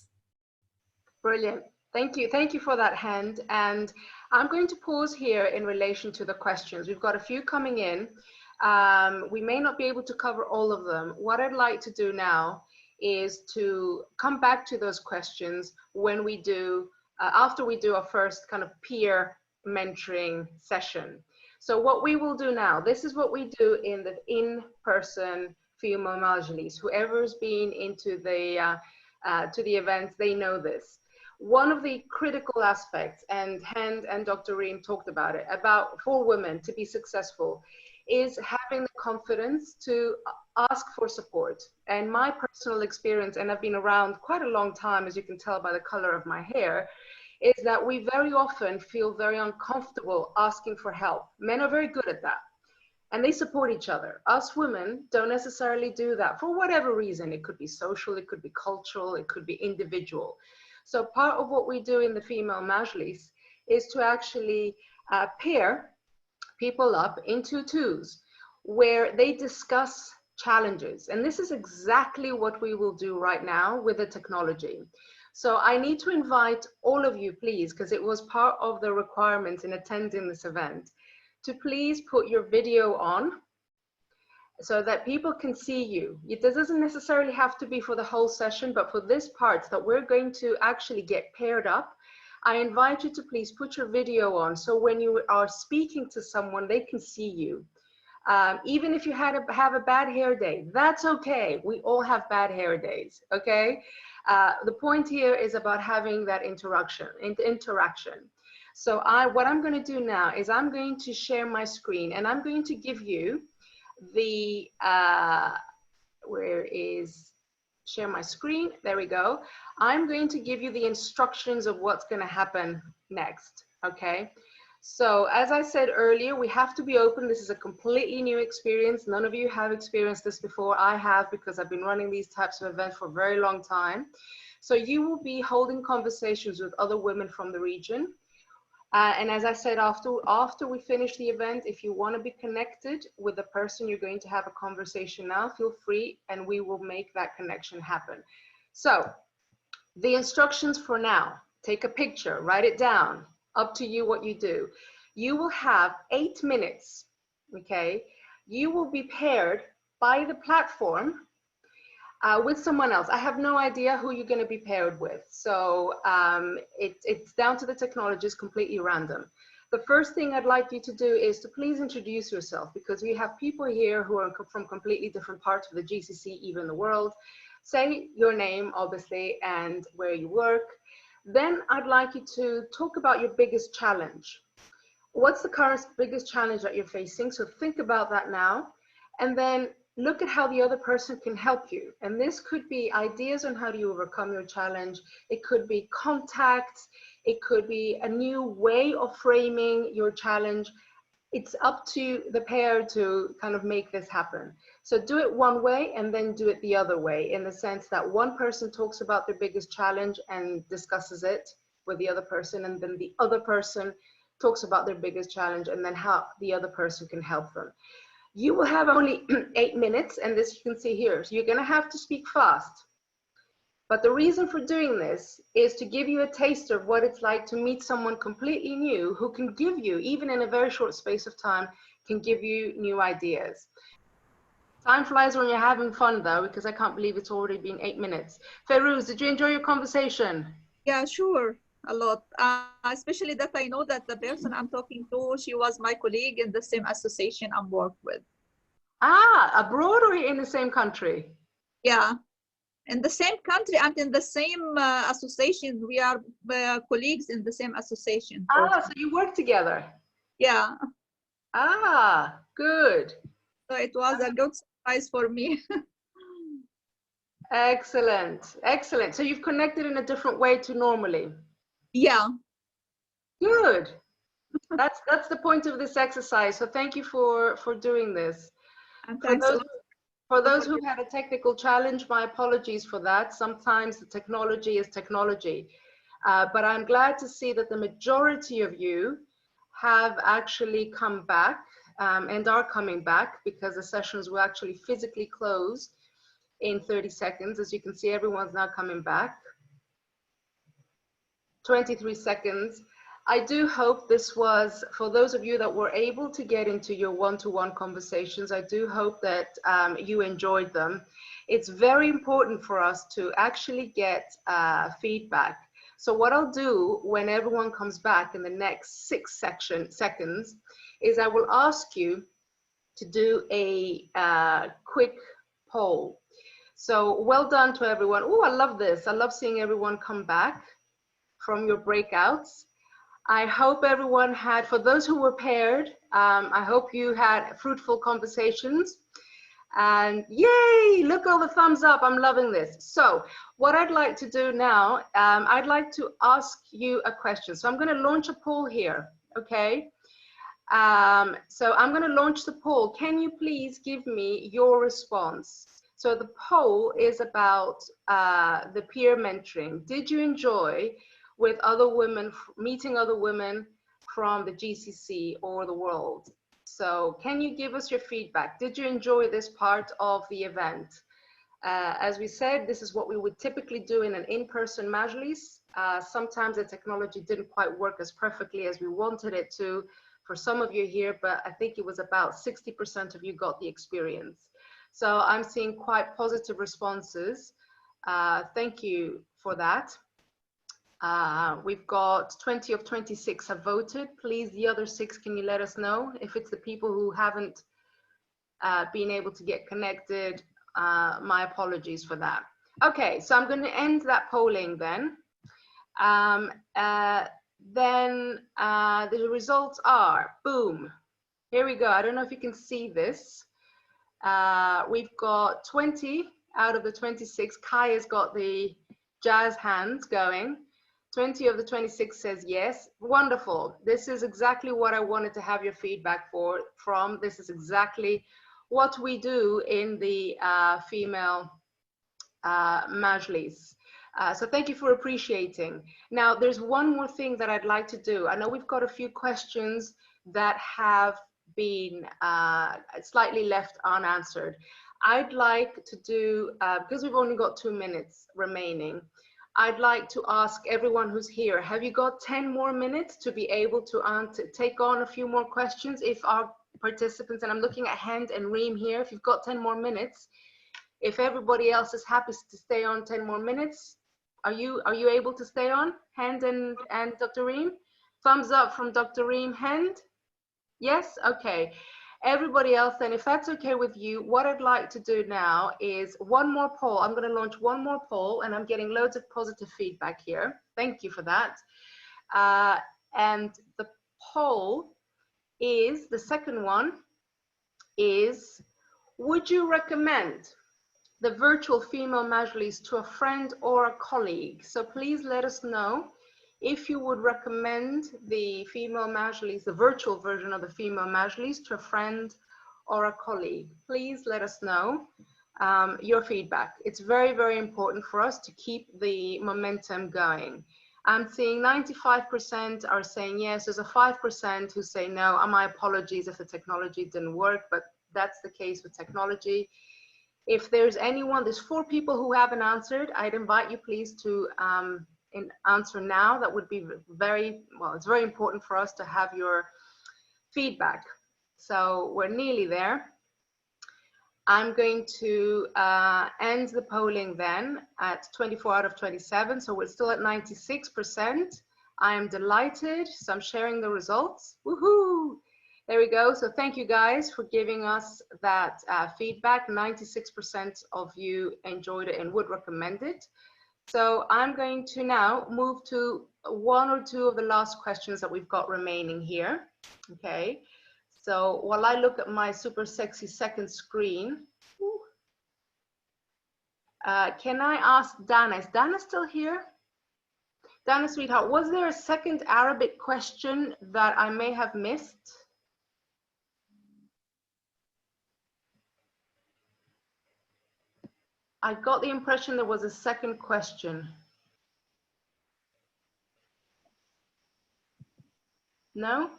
Brilliant. Thank you. Thank you for that, Hend. And I'm going to pause here in relation to the questions. We've got a few coming in. We may not be able to cover all of them. What I'd like to do now is to come back to those questions when we do, after we do our first kind of peer mentoring session. So what we will do now, this is what we do in the in-person Female Majlis. Whoever's been into the to the events, they know this. One of the critical aspects, and Hend and Dr. Reem talked about it, about for women to be successful, is having the confidence to ask for support. And my personal experience, and I've been around quite a long time, as you can tell by the color of my hair, is that we very often feel very uncomfortable asking for help. Men are very good at that, and they support each other. Us women don't necessarily do that for whatever reason. It could be social, it could be cultural, it could be individual. So part of what we do in the Female Majlis is to actually pair people up into twos where they discuss challenges. And this is exactly what we will do right now with the technology. So I need to invite all of you, please, because it was part of the requirements in attending this event, to please put your video on so that people can see you. This doesn't necessarily have to be for the whole session, but for this part that we're going to actually get paired up, I invite you to please put your video on, so when you are speaking to someone, they can see you. Even if you have a bad hair day, that's okay. We all have bad hair days, okay? The point here is about having that interaction. So what I'm going to do now is I'm going to share my screen, and I'm going to give you the, where is, share my screen, there we go. I'm going to give you the instructions of what's going to happen next, okay? So as I said earlier, we have to be open. This is a completely new experience. None of you have experienced this before. I have, because I've been running these types of events for a very long time. So you will be holding conversations with other women from the region. And as I said, after we finish the event, if you want to be connected with the person you're going to have a conversation now, feel free, and we will make that connection happen. So the instructions for now: take a picture, write it down, up to you what you do. You will have 8 minutes, okay? You will be paired by the platform with someone else. I have no idea who you're going to be paired with. So it's down to the technology, it's completely random. The first thing I'd like you to do is to please introduce yourself, because we have people here who are from completely different parts of the GCC, even the world. Say your name, obviously, and where you work. Then I'd like you to talk about your biggest challenge. What's the current biggest challenge that you're facing? So think about that now. And then look at how the other person can help you. And this could be ideas on how do you overcome your challenge. It could be contacts. It could be a new way of framing your challenge. it's up to the pair to kind of make this happen. So do it one way and then do it the other way, in the sense that one person talks about their biggest challenge and discusses it with the other person, and then the other person talks about their biggest challenge and then how the other person can help them. You will have only 8 minutes, and this you can see here. So you're going to have to speak fast. But the reason for doing this is to give you a taster of what it's like to meet someone completely new who can give you, even in a very short space of time, can give you new ideas. Time flies when you're having fun, though, because I can't believe it's already been 8 minutes. Ferouz, did you enjoy your conversation? Yeah, sure, a lot. Especially that I know that the person I'm talking to, she was my colleague in the same association I'm worked with. Ah, abroad or in the same country? Yeah, in the same country and in the same association. We are colleagues in the same association. Ah, so you work together? Yeah. Ah, good. So it was a good surprise for me. Excellent, excellent. So you've connected in a different way to normally? Yeah. Good. That's the point of this exercise. So thank you for doing this. And thanks a lot. For those who had a technical challenge, my apologies for that. Sometimes the technology is technology. But I'm glad to see that the majority of you have actually come back and are coming back, because the sessions will actually physically close in 30 seconds. As you can see, everyone's now coming back. 23 seconds. I do hope this was, for those of you that were able to get into your one-to-one conversations, I do hope that you enjoyed them. It's very important for us to actually get feedback. So what I'll do when everyone comes back in the next 6 seconds is I will ask you to do a quick poll. So well done to everyone. Oh, I love this. I love seeing everyone come back from your breakouts. I hope everyone had, for those who were paired, I hope you had fruitful conversations. And yay, look, all the thumbs up. I'm loving this. So what I'd like to do now, I'd like to ask you a question. So I'm going to launch a poll here, okay? So I'm going to launch the poll. Can you please give me your response? So the poll is about the peer mentoring. Did you enjoy with other women, meeting other women from the GCC or the world? So can you give us your feedback? Did you enjoy this part of the event? As we said, this is what we would typically do in an in-person majlis. Sometimes the technology didn't quite work as perfectly as we wanted it to for some of you here, but I think it was about 60% of you got the experience. So I'm seeing quite positive responses. Thank you for that. We've got 20 of 26 have voted. Please, the other 6, can you let us know if it's the people who haven't been able to get connected? My apologies for that. Okay, so I'm going to end that polling then. The results are, boom, here we go. I don't know if you can see this. We've got 20 out of the 26. Kaya's got the jazz hands going. 20 of the 26 says yes. Wonderful. This is exactly what I wanted to have your feedback from. This is exactly what we do in the female majlis. So thank you for appreciating. Now, there's one more thing that I'd like to do. I know we've got a few questions that have been slightly left unanswered. I'd like to do, because we've only got 2 minutes remaining, I'd like to ask everyone who's here, have you got 10 more minutes to be able to take on a few more questions? If our participants, and I'm looking at Hend and Reem here, if you've got 10 more minutes, if everybody else is happy to stay on 10 more minutes, are you able to stay on, Hend and Dr. Reem? Thumbs up from Dr. Reem. Hend? Yes? Okay. Everybody else then, if that's okay with you, what I'd like to do now is one more poll. I'm going to launch one more poll, and I'm getting loads of positive feedback here. Thank you for that. And the poll is, the second one is, would you recommend the Virtual Female Majlis to a friend or a colleague? So please let us know if you would recommend the Female Majlis, the virtual version of the Female Majlis, to a friend or a colleague. Please let us know your feedback. It's very, very important for us to keep the momentum going. I'm seeing 95% are saying yes. There's a 5% who say no, and my apologies if the technology didn't work, but that's the case with technology. If there's anyone, there's 4 people who haven't answered. I'd invite you please to answer now. That would be very, well, it's very important for us to have your feedback. So we're nearly there. I'm going to end the polling then at 24 out of 27. So we're still at 96%. I am delighted. So I'm sharing the results. Woohoo! There we go. So thank you guys for giving us that feedback. 96% of you enjoyed it and would recommend it. So I'm going to now move to 1 or 2 of the last questions that we've got remaining here. Okay. So while I look at my super sexy second screen, can I ask Dana, is Dana still here? Dana, sweetheart, was there a second Arabic question that I may have missed? I got the impression there was a second question. No?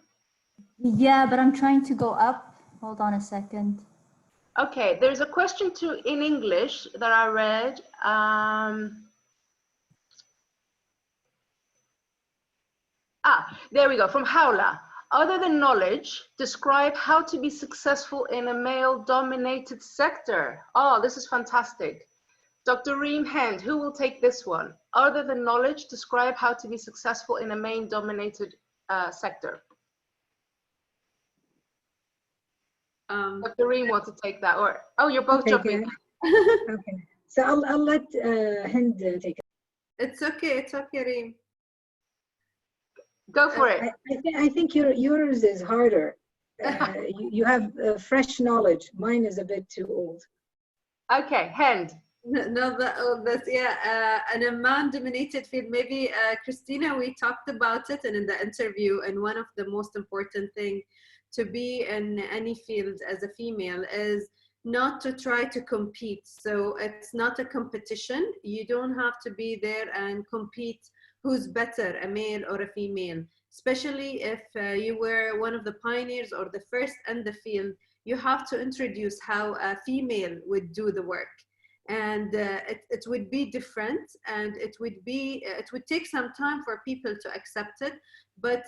Yeah, but I'm trying to go up. Hold on a second. Okay, there's a question too in English that I read. There we go, from Hawla. Other than knowledge, describe how to be successful in a male-dominated sector. Oh, this is fantastic. Dr. Reem, Hend, who will take this one? Other than knowledge, describe how to be successful in a male-dominated sector. Dr. Reem wants to take that, or oh, you're both jumping. Okay, so I'll let Hend take it. It's okay, Reem. Go for it. I think yours is harder. You have fresh knowledge. Mine is a bit too old. Okay, Hend. No, that's yeah. In a man-dominated field, maybe Christina, we talked about it, and in the interview, and one of the most important things to be in any field as a female is not to try to compete. So it's not a competition. You don't have to be there and compete who's better, a male or a female. Especially if you were one of the pioneers or the first in the field, you have to introduce how a female would do the work. And it would be different, and it would take some time for people to accept it, but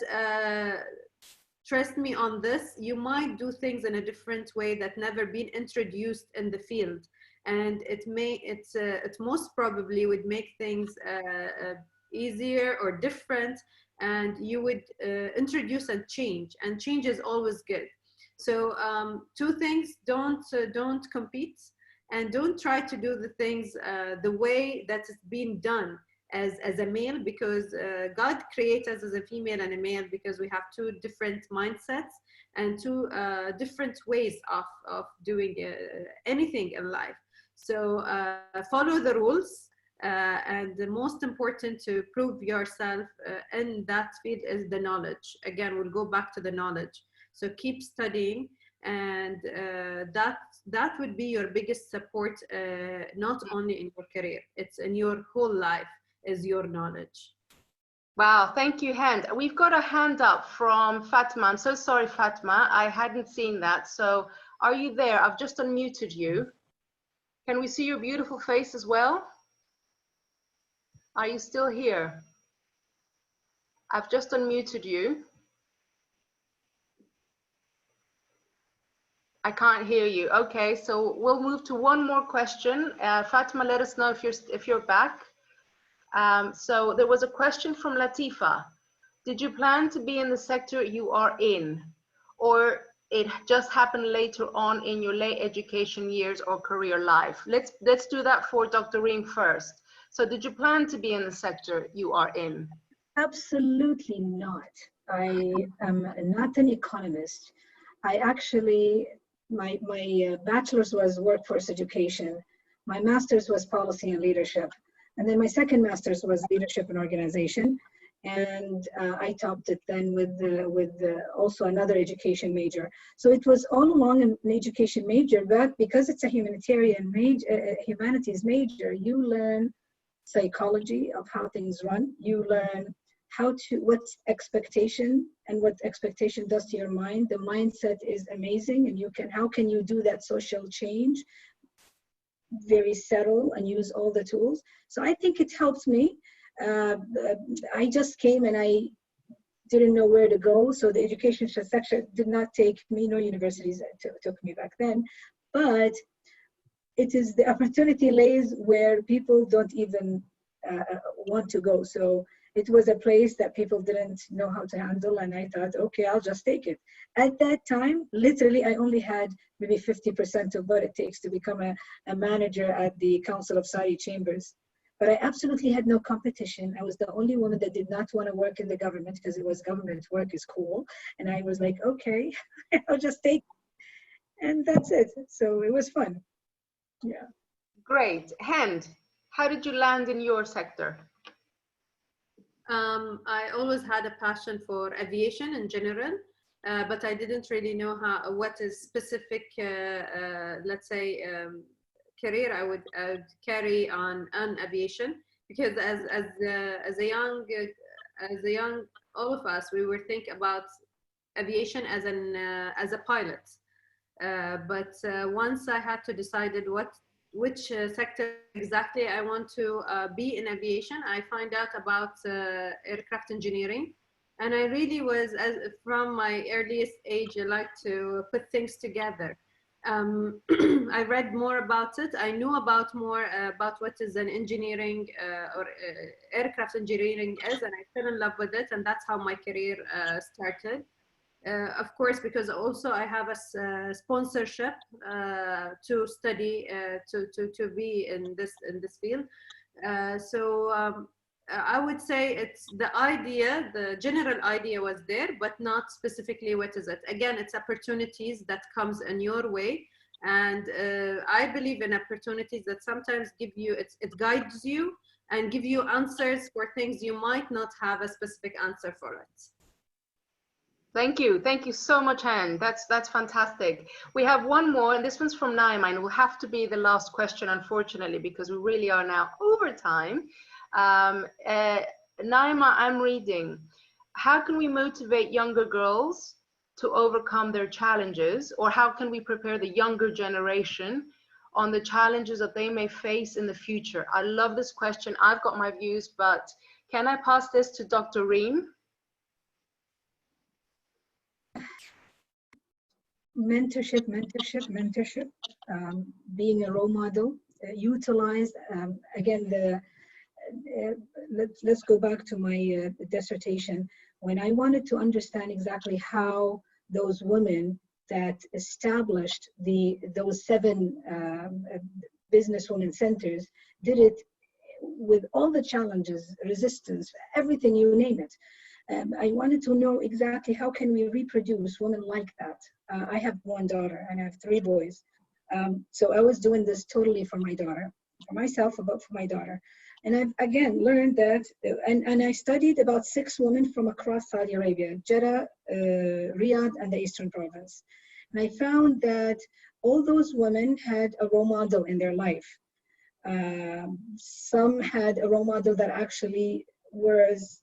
trust me on this, you might do things in a different way that never been introduced in the field, and it most probably would make things easier or different, and you would introduce and change is always good. So 2 things: don't compete, and don't try to do the things the way that it's being done as a male, because God created us as a female and a male because we have 2 different mindsets and 2 different ways of doing anything in life. So follow the rules, and the most important to prove yourself in that field is the knowledge. Again, we'll go back to the knowledge. So keep studying, and that would be your biggest support, not only in your career, it's in your whole life, is your knowledge. Wow, thank you, Hend. We've got a hand up from Fatma. I'm so sorry, Fatma, I hadn't seen that. So are you there? I've just unmuted you. Can we see your beautiful face as well? Are you still here? I've just unmuted you. I can't hear you. Okay, so we'll move to one more question. Fatma, let us know if you're back. So there was a question from Latifa. Did you plan to be in the sector you are in, or it just happened later on in your late education years or career life? Let's do that for Dr. Reem first. So did you plan to be in the sector you are in? Absolutely not. I am not an economist. I actually, my bachelor's was workforce education. My master's was policy and leadership. And then my second master's was leadership and organization. and I topped it then with also another education major. So it was all along an education major, but because it's a humanitarian major, humanities major, you learn psychology of how things run. You learn what's expectation and what expectation does to your mind. The mindset is amazing, and how can you do that social change very subtle and use all the tools. So I think it helped me. I just came and I didn't know where to go. So the education section did not take me, no universities took me back then. But it is the opportunity lays where people don't even want to go. So it was a place that people didn't know how to handle. And I thought, okay, I'll just take it. At that time, literally, I only had maybe 50% of what it takes to become a manager at the Council of Saudi Chambers. But I absolutely had no competition. I was the only woman that did not want to work in the government because it was government work is cool. And I was like, okay, I'll just take it. And that's it. So it was fun. Yeah. Great. Hend, how did you land in your sector? I always had a passion for aviation in general, but I didn't really know what is specific, let's say, career I would carry on aviation, because as a young all of us, we were thinking about aviation as a pilot, but once I had to decide which sector exactly I want to be in aviation, I find out about aircraft engineering. And I really was, from my earliest age, I like to put things together. I read more about it. I knew more about what is an engineering or aircraft engineering is, and I fell in love with it. And that's how my career started. Of course, because also I have a sponsorship to study to be in this field. So I would say it's the general idea was there, but not specifically what is it. Again, it's opportunities that comes in your way, and I believe in opportunities that sometimes give you it guides you and give you answers for things you might not have a specific answer for it. Thank you so much, Hend. That's fantastic. We have one more, and this one's from Naima, and will have to be the last question, unfortunately, because we really are now over time. Naima, I'm reading. How can we motivate younger girls to overcome their challenges, or how can we prepare the younger generation on the challenges that they may face in the future? I love this question. I've got my views, but can I pass this to Dr. Reem? Mentorship, being a role model, utilize, again, let's go back to my dissertation. When I wanted to understand exactly how those women that established those 7 businesswomen centers did it with all the challenges, resistance, everything, you name it. I wanted to know exactly how can we reproduce women like that. I have 1 daughter and I have 3 boys. So I was doing this totally for my daughter, for myself, but for my daughter. And I've again learned that, and I studied about 6 women from across Saudi Arabia, Jeddah, Riyadh, and the Eastern Province. And I found that all those women had a role model in their life. Some had a role model that actually was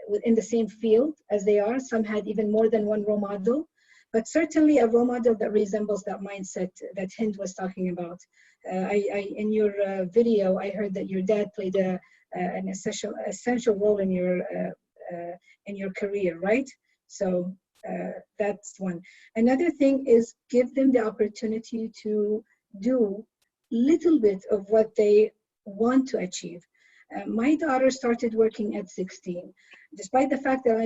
within the same field as they are. Some had even more than 1 role model, but certainly a role model that resembles that mindset that Hend was talking about. In your video, I heard that your dad played an essential role in your career, right? So that's one. Another thing is give them the opportunity to do little bit of what they want to achieve. My daughter started working at 16. Despite the fact that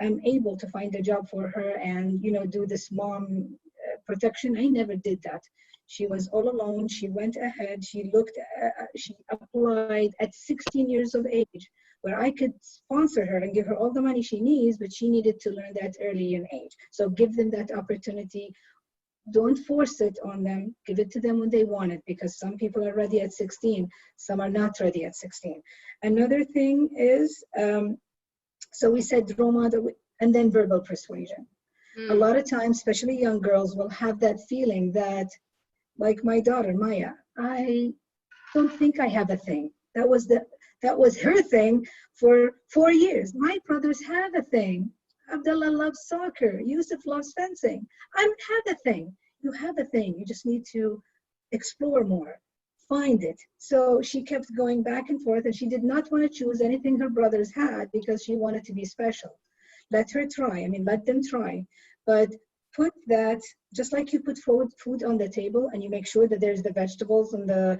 I'm able to find a job for her and do this mom protection, I never did that. She was all alone. She went ahead. She applied at 16 years of age, where I could sponsor her and give her all the money she needs, but she needed to learn that early in age. So give them that opportunity. don't force it on them. Give it to them when they want it, because some people are ready at 16, some are not ready at 16. Another thing is, so we said role model and then verbal persuasion. A lot of times, especially young girls, will have that feeling that, like my daughter Maya, I don't think I have a thing. That was her thing for 4 years. My brothers have a thing. Abdullah loves soccer. Yusuf loves fencing. I don't have a thing. You have a thing. You just need to explore more, find it. So she kept going back and forth, and she did not want to choose anything her brothers had because she wanted to be special. Let her try. I mean, let them try. But put that, just like you put food on the table and you make sure that there's the vegetables and the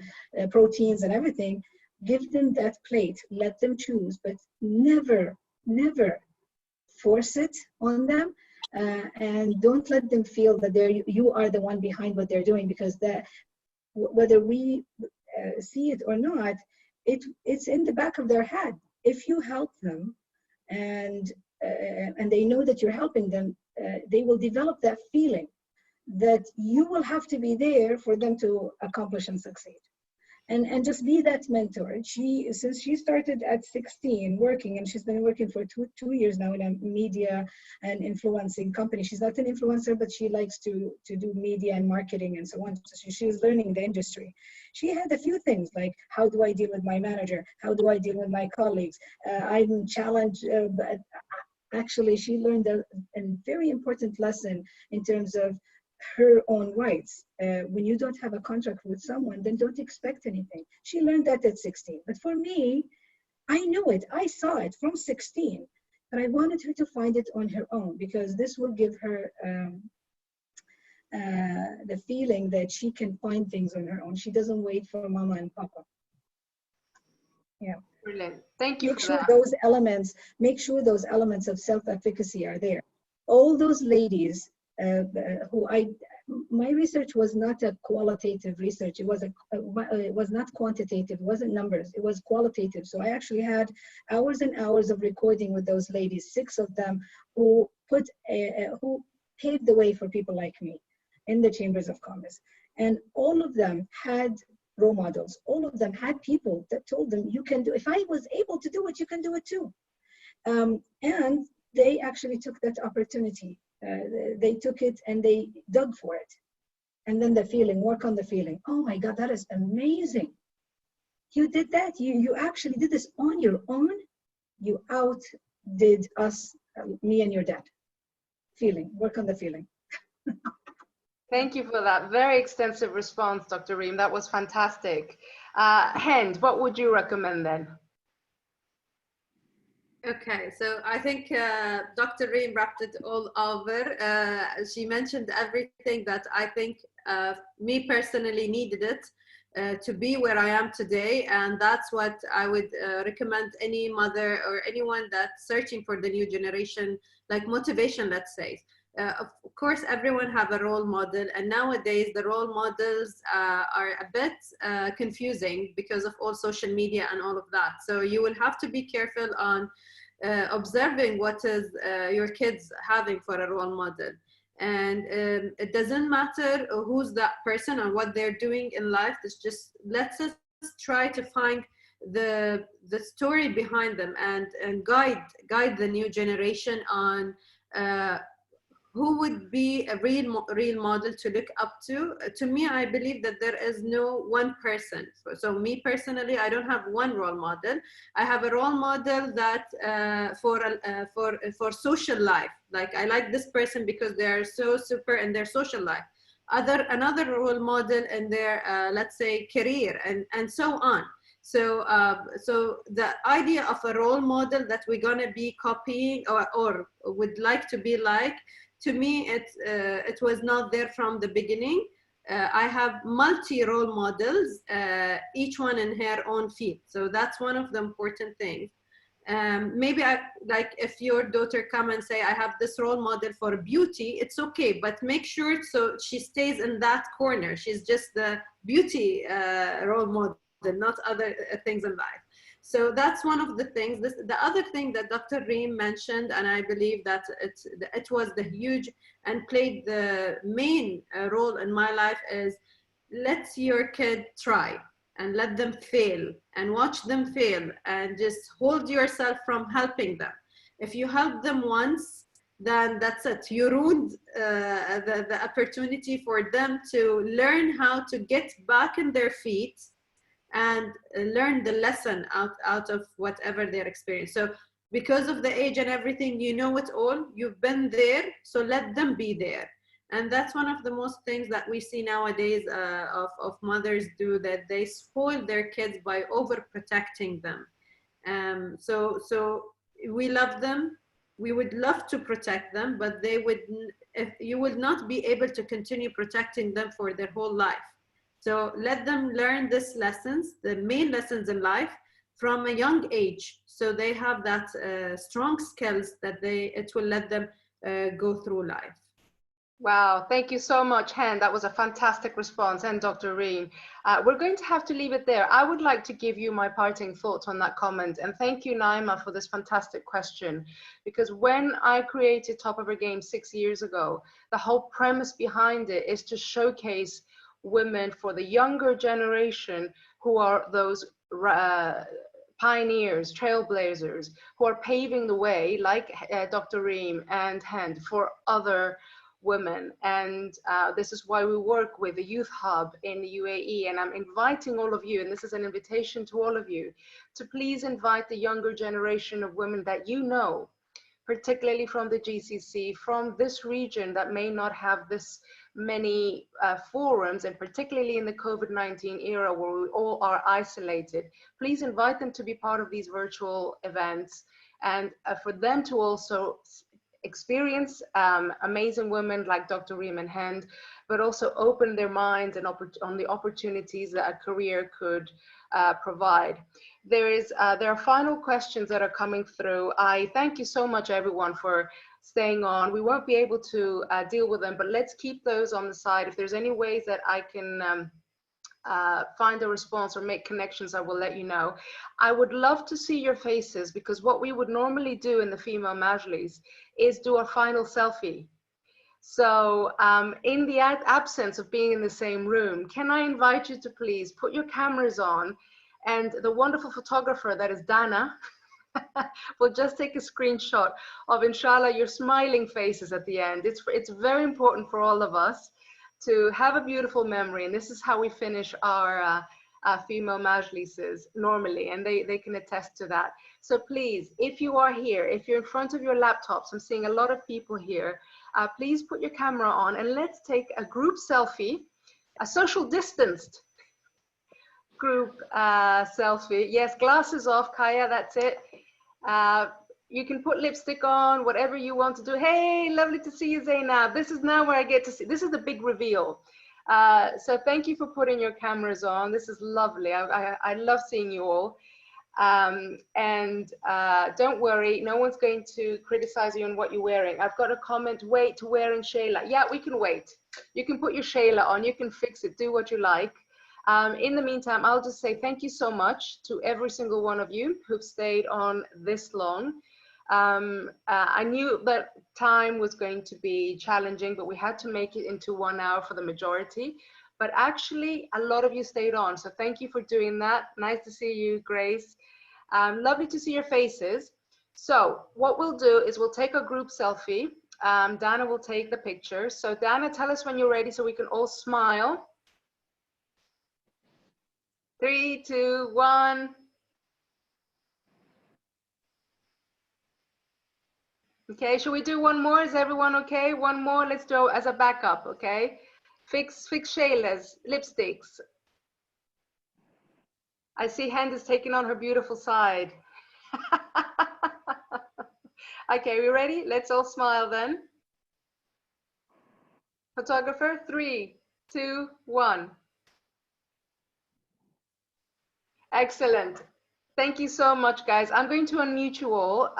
proteins and everything, give them that plate, let them choose, but never, never force it on them, and don't let them feel that you are the one behind what they're doing, because that, whether we see it or not, it's in the back of their head. If you help them and they know that you're helping them, they will develop that feeling that you will have to be there for them to accomplish and succeed. And just be that mentor. Since she started at 16 working, and she's been working for two years now in a media and influencing company. She's not an influencer, but she likes to do media and marketing and so on. So she's learning the industry. She had a few things like, how do I deal with my manager? How do I deal with my colleagues? I'm challenged, but actually she learned a very important lesson in terms of her own rights. When you don't have a contract with someone, then don't expect anything. She learned that at 16. But for me, I knew it. I saw it from 16. But I wanted her to find it on her own, because this will give her the feeling that she can find things on her own. She doesn't wait for mama and papa. Yeah. Brilliant. Thank you Make for sure that. those elements of self-efficacy are there. All those ladies my research was not a qualitative research. It was not quantitative. It wasn't numbers. It was qualitative. So I actually had hours and hours of recording with those ladies, 6 of them, who paved the way for people like me in the chambers of commerce. And all of them had role models. All of them had people that told them, you can do, if I was able to do it, you can do it too. And they actually took that opportunity. They took it and they dug for it. And then the feeling, work on the feeling. Oh my God, that is amazing. You did that. You actually did this on your own. You outdid us, me and your dad. Feeling, work on the feeling. Thank you for that very extensive response, Dr. Reem. That was fantastic. Hend, what would you recommend then? Okay, so I think Dr. Reem wrapped it all over. She mentioned everything that I think me personally needed it to be where I am today. And that's what I would recommend any mother or anyone that's searching for the new generation, like motivation, let's say. Of course, everyone have a role model, and nowadays the role models are a bit confusing because of all social media and all of that. So you will have to be careful on observing what is your kids having for a role model. And it doesn't matter who's that person or what they're doing in life. It's just, let's just try to find the story behind them and guide the new generation on who would be a real model to look up to. To me, I believe that there is no one person. So me personally, I don't have one role model. I have a role model that for social life. Like, I like this person because they are so super in their social life. Another role model in their let's say career, and so on. So so the idea of a role model that we're gonna be copying or would like to be like, to me, it was not there from the beginning. I have multi-role models, each one in her own field. So that's one of the important things. Maybe like if your daughter come and say, I have this role model for beauty, it's okay, but make sure so she stays in that corner. She's just the beauty role model, not other things in life. So that's one of the things. The other thing that Dr. Reem mentioned, and I believe that it was the huge and played the main role in my life, is let your kid try and let them fail and watch them fail and just hold yourself from helping them. If you help them once, then that's it. You ruined the opportunity for them to learn how to get back in their feet and learn the lesson out of whatever their experience. So because of the age and everything, you know it all, you've been there, so let them be there. And that's one of the most things that we see nowadays of mothers do, that they spoil their kids by overprotecting them. So we love them, we would love to protect them, but you would not be able to continue protecting them for their whole life. So let them learn these lessons, the main lessons in life, from a young age, so they have that strong skills that it will let them go through life. Wow, thank you so much, Hend. That was a fantastic response, and Dr. Reem. We're going to have to leave it there. I would like to give you my parting thoughts on that comment, and thank you, Naima, for this fantastic question. Because when I created Top of Her Game 6 years ago, the whole premise behind it is to showcase women for the younger generation who are those pioneers, trailblazers, who are paving the way, like Dr. Reem and Hend, for other women. And this is why we work with the Youth Hub in the UAE. And I'm inviting all of you, and this is an invitation to all of you, to please invite the younger generation of women that you know, particularly from the GCC, from this region that may not have this many forums, and particularly in the COVID-19 era where we all are isolated. Please invite them to be part of these virtual events, and for them to also experience amazing women like Dr. Reem and Hend, but also open their minds and on the opportunities that a career could provide. There are final questions that are coming through. I thank you so much, everyone, for staying on. We won't be able to deal with them, but let's keep those on the side. If there's any ways that I can find a response or make connections, I will let you know. I would love to see your faces, because what we would normally do in the Female Majlis is do a final selfie. So in the absence of being in the same room, can I invite you to please put your cameras on, and the wonderful photographer that is Dana will just take a screenshot of, inshallah, your smiling faces at the end. It's very important for all of us to have a beautiful memory, and this is how we finish our female majlises normally, and they can attest to that. So please, if you are here, if you're in front of your laptops, I'm seeing a lot of people here, please put your camera on and let's take a group selfie, a social distanced group selfie. Yes, glasses off, Kaya, that's it. You can put lipstick on, whatever you want to do. Hey, lovely to see you, Zainab. This is now where I get to see, this is the big reveal. So thank you for putting your cameras on. This is lovely. I love seeing you all. Don't worry, no one's going to criticize you on what you're wearing. I've got a comment, wait to wearing Shayla. Yeah, we can wait. You can put your Shayla on, you can fix it, do what you like. In the meantime, I'll just say thank you so much to every single one of you who've stayed on this long. I knew that time was going to be challenging, but we had to make it into 1 hour for the majority. But actually, a lot of you stayed on, so thank you for doing that. Nice to see you, Grace. Lovely to see your faces. So what we'll do is we'll take a group selfie. Dana will take the picture. So Dana, tell us when you're ready so we can all smile. 3, 2, 1. Okay, should we do one more? Is everyone okay? One more, let's do as a backup, okay? Fix Shayla's lipsticks. I see Hend is taking on her beautiful side. Okay, we ready? Let's all smile then. Photographer, 3, 2, 1. Excellent. Thank you so much, guys. I'm going to unmute you all.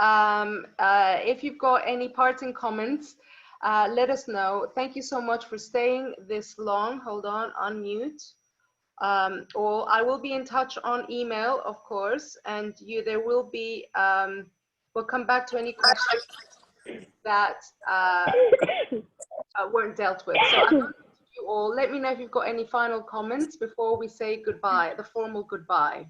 If you've got any parting comments, let us know. Thank you so much for staying this long. Hold on, unmute. or I will be in touch on email, of course, and there will be, we'll come back to any questions that weren't dealt with. So I'm going to you all. Let me know if you've got any final comments before we say goodbye, the formal goodbye.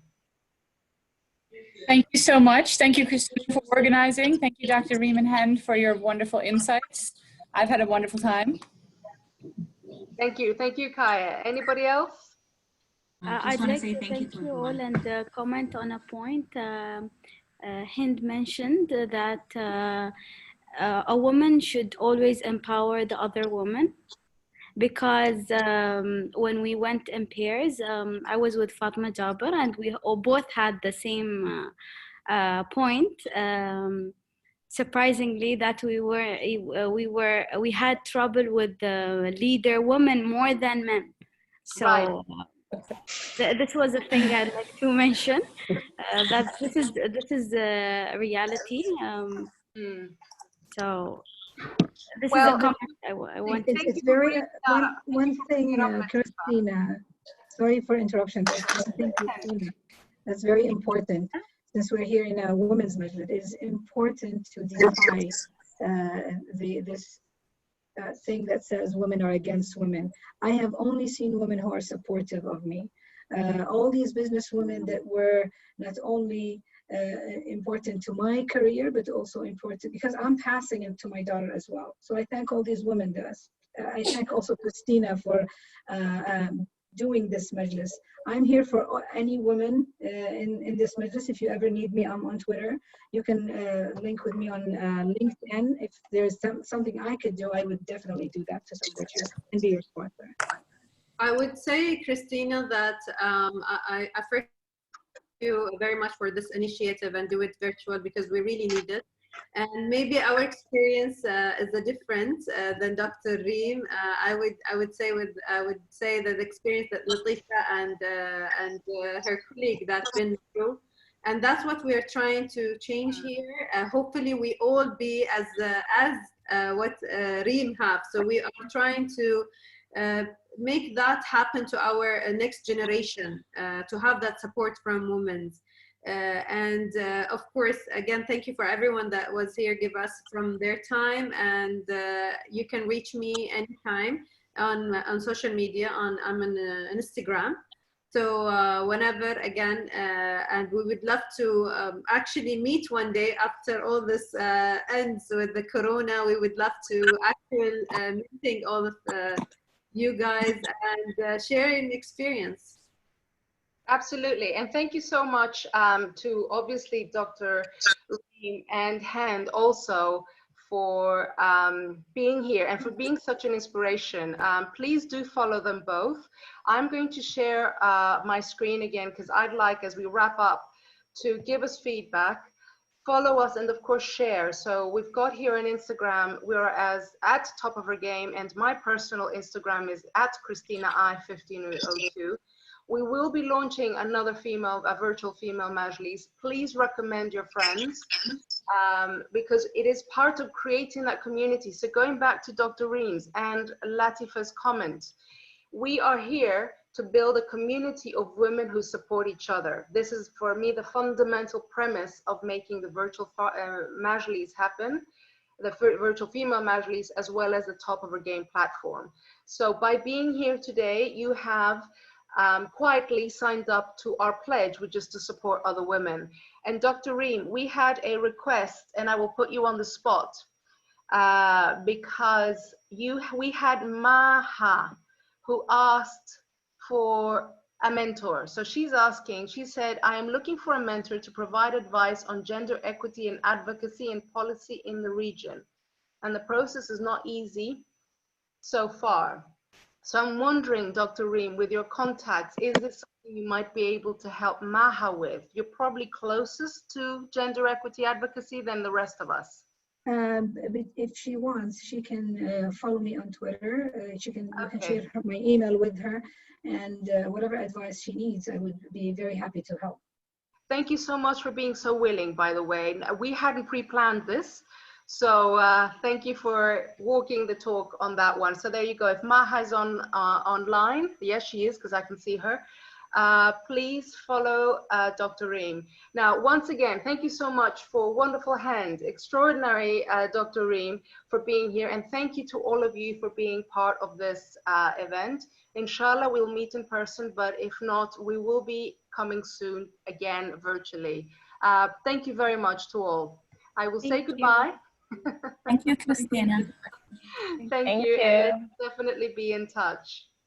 Thank you so much. Thank you, Christina, for organizing. Thank you, Dr. Reem and Hend, for your wonderful insights. I've had a wonderful time. Thank you. Thank you, Kaya. Anybody else? I'd like to thank you all and comment on a point. Hind mentioned that a woman should always empower the other woman, because when we went in pairs, I was with Fatma Jaber, and we both had the same point. Surprisingly, that we had trouble with the leader women more than men. So. Right. This was a thing I'd like to mention, that this is a reality. So this is a comment I want. It's very one thing, Christina. Sorry for interruption. One thing, Christina, that's very important. Since we're here in a women's majlis, it is important to defy this thing that says women are against women. I have only seen women who are supportive of me. All these business women that were not only important to my career, but also important because I'm passing it to my daughter as well. So I thank all these women. I thank also Christina for doing this majlis. I'm here for any woman in this majlis. If you ever need me, I'm on Twitter. You can link with me on LinkedIn. If there's something I could do, I would definitely do that to support you and be your sponsor. I would say, Christina, that I first thank you very much for this initiative and do it virtual because we really need it. And maybe our experience is different than Dr. Reem. I would say that the experience that Latifa and her colleague that's been through, and that's what we are trying to change here. Hopefully, we all be as what Reem have. So we are trying to make that happen to our next generation, to have that support from women. Of course, again, thank you for everyone that was here, give us from their time, and you can reach me anytime on social media. I'm on Instagram. So whenever, again, and we would love to actually meet one day after all this ends with the corona. We would love to actually meeting all of you guys and sharing experience. Absolutely, and thank you so much to obviously Dr. Reem and Hend also for being here and for being such an inspiration. Please do follow them both. I'm going to share my screen again because I'd like, as we wrap up, to give us feedback, follow us, and of course share. So we've got here on Instagram, we're at Top of Her Game, and my personal Instagram is at ChristinaI1502. We will be launching another a virtual female majlis. Please recommend your friends because it is part of creating that community. So going back to Dr. Reem's and Latifa's comment, we are here to build a community of women who support each other. This is, for me, the fundamental premise of making the virtual majlis happen, the virtual female majlis, as well as the Top of Her Game platform. So by being here today, you have quietly signed up to our pledge, which is to support other women. And Dr. Reem, we had a request, and I will put you on the spot, because we had Maha, who asked for a mentor. So she's asking, she said, I am looking for a mentor to provide advice on gender equity and advocacy and policy in the region. And the process is not easy so far. So I'm wondering, Dr. Reem, with your contacts, is this something you might be able to help Maha with? You're probably closest to gender equity advocacy than the rest of us. But if she wants, she can follow me on Twitter. You can share my email with her, and whatever advice she needs, I would be very happy to help. Thank you so much for being so willing, by the way. We hadn't pre-planned this, So thank you for walking the talk on that one. So there you go. If Maha is online, yes, she is, because I can see her. Please follow Dr. Reem. Now, once again, thank you so much for wonderful Hend, extraordinary Dr. Reem for being here. And thank you to all of you for being part of this event. Inshallah, we'll meet in person, but if not, we will be coming soon again virtually. Thank you very much to all. I will say goodbye. Thank you, Christina. Thank you. And let's definitely be in touch.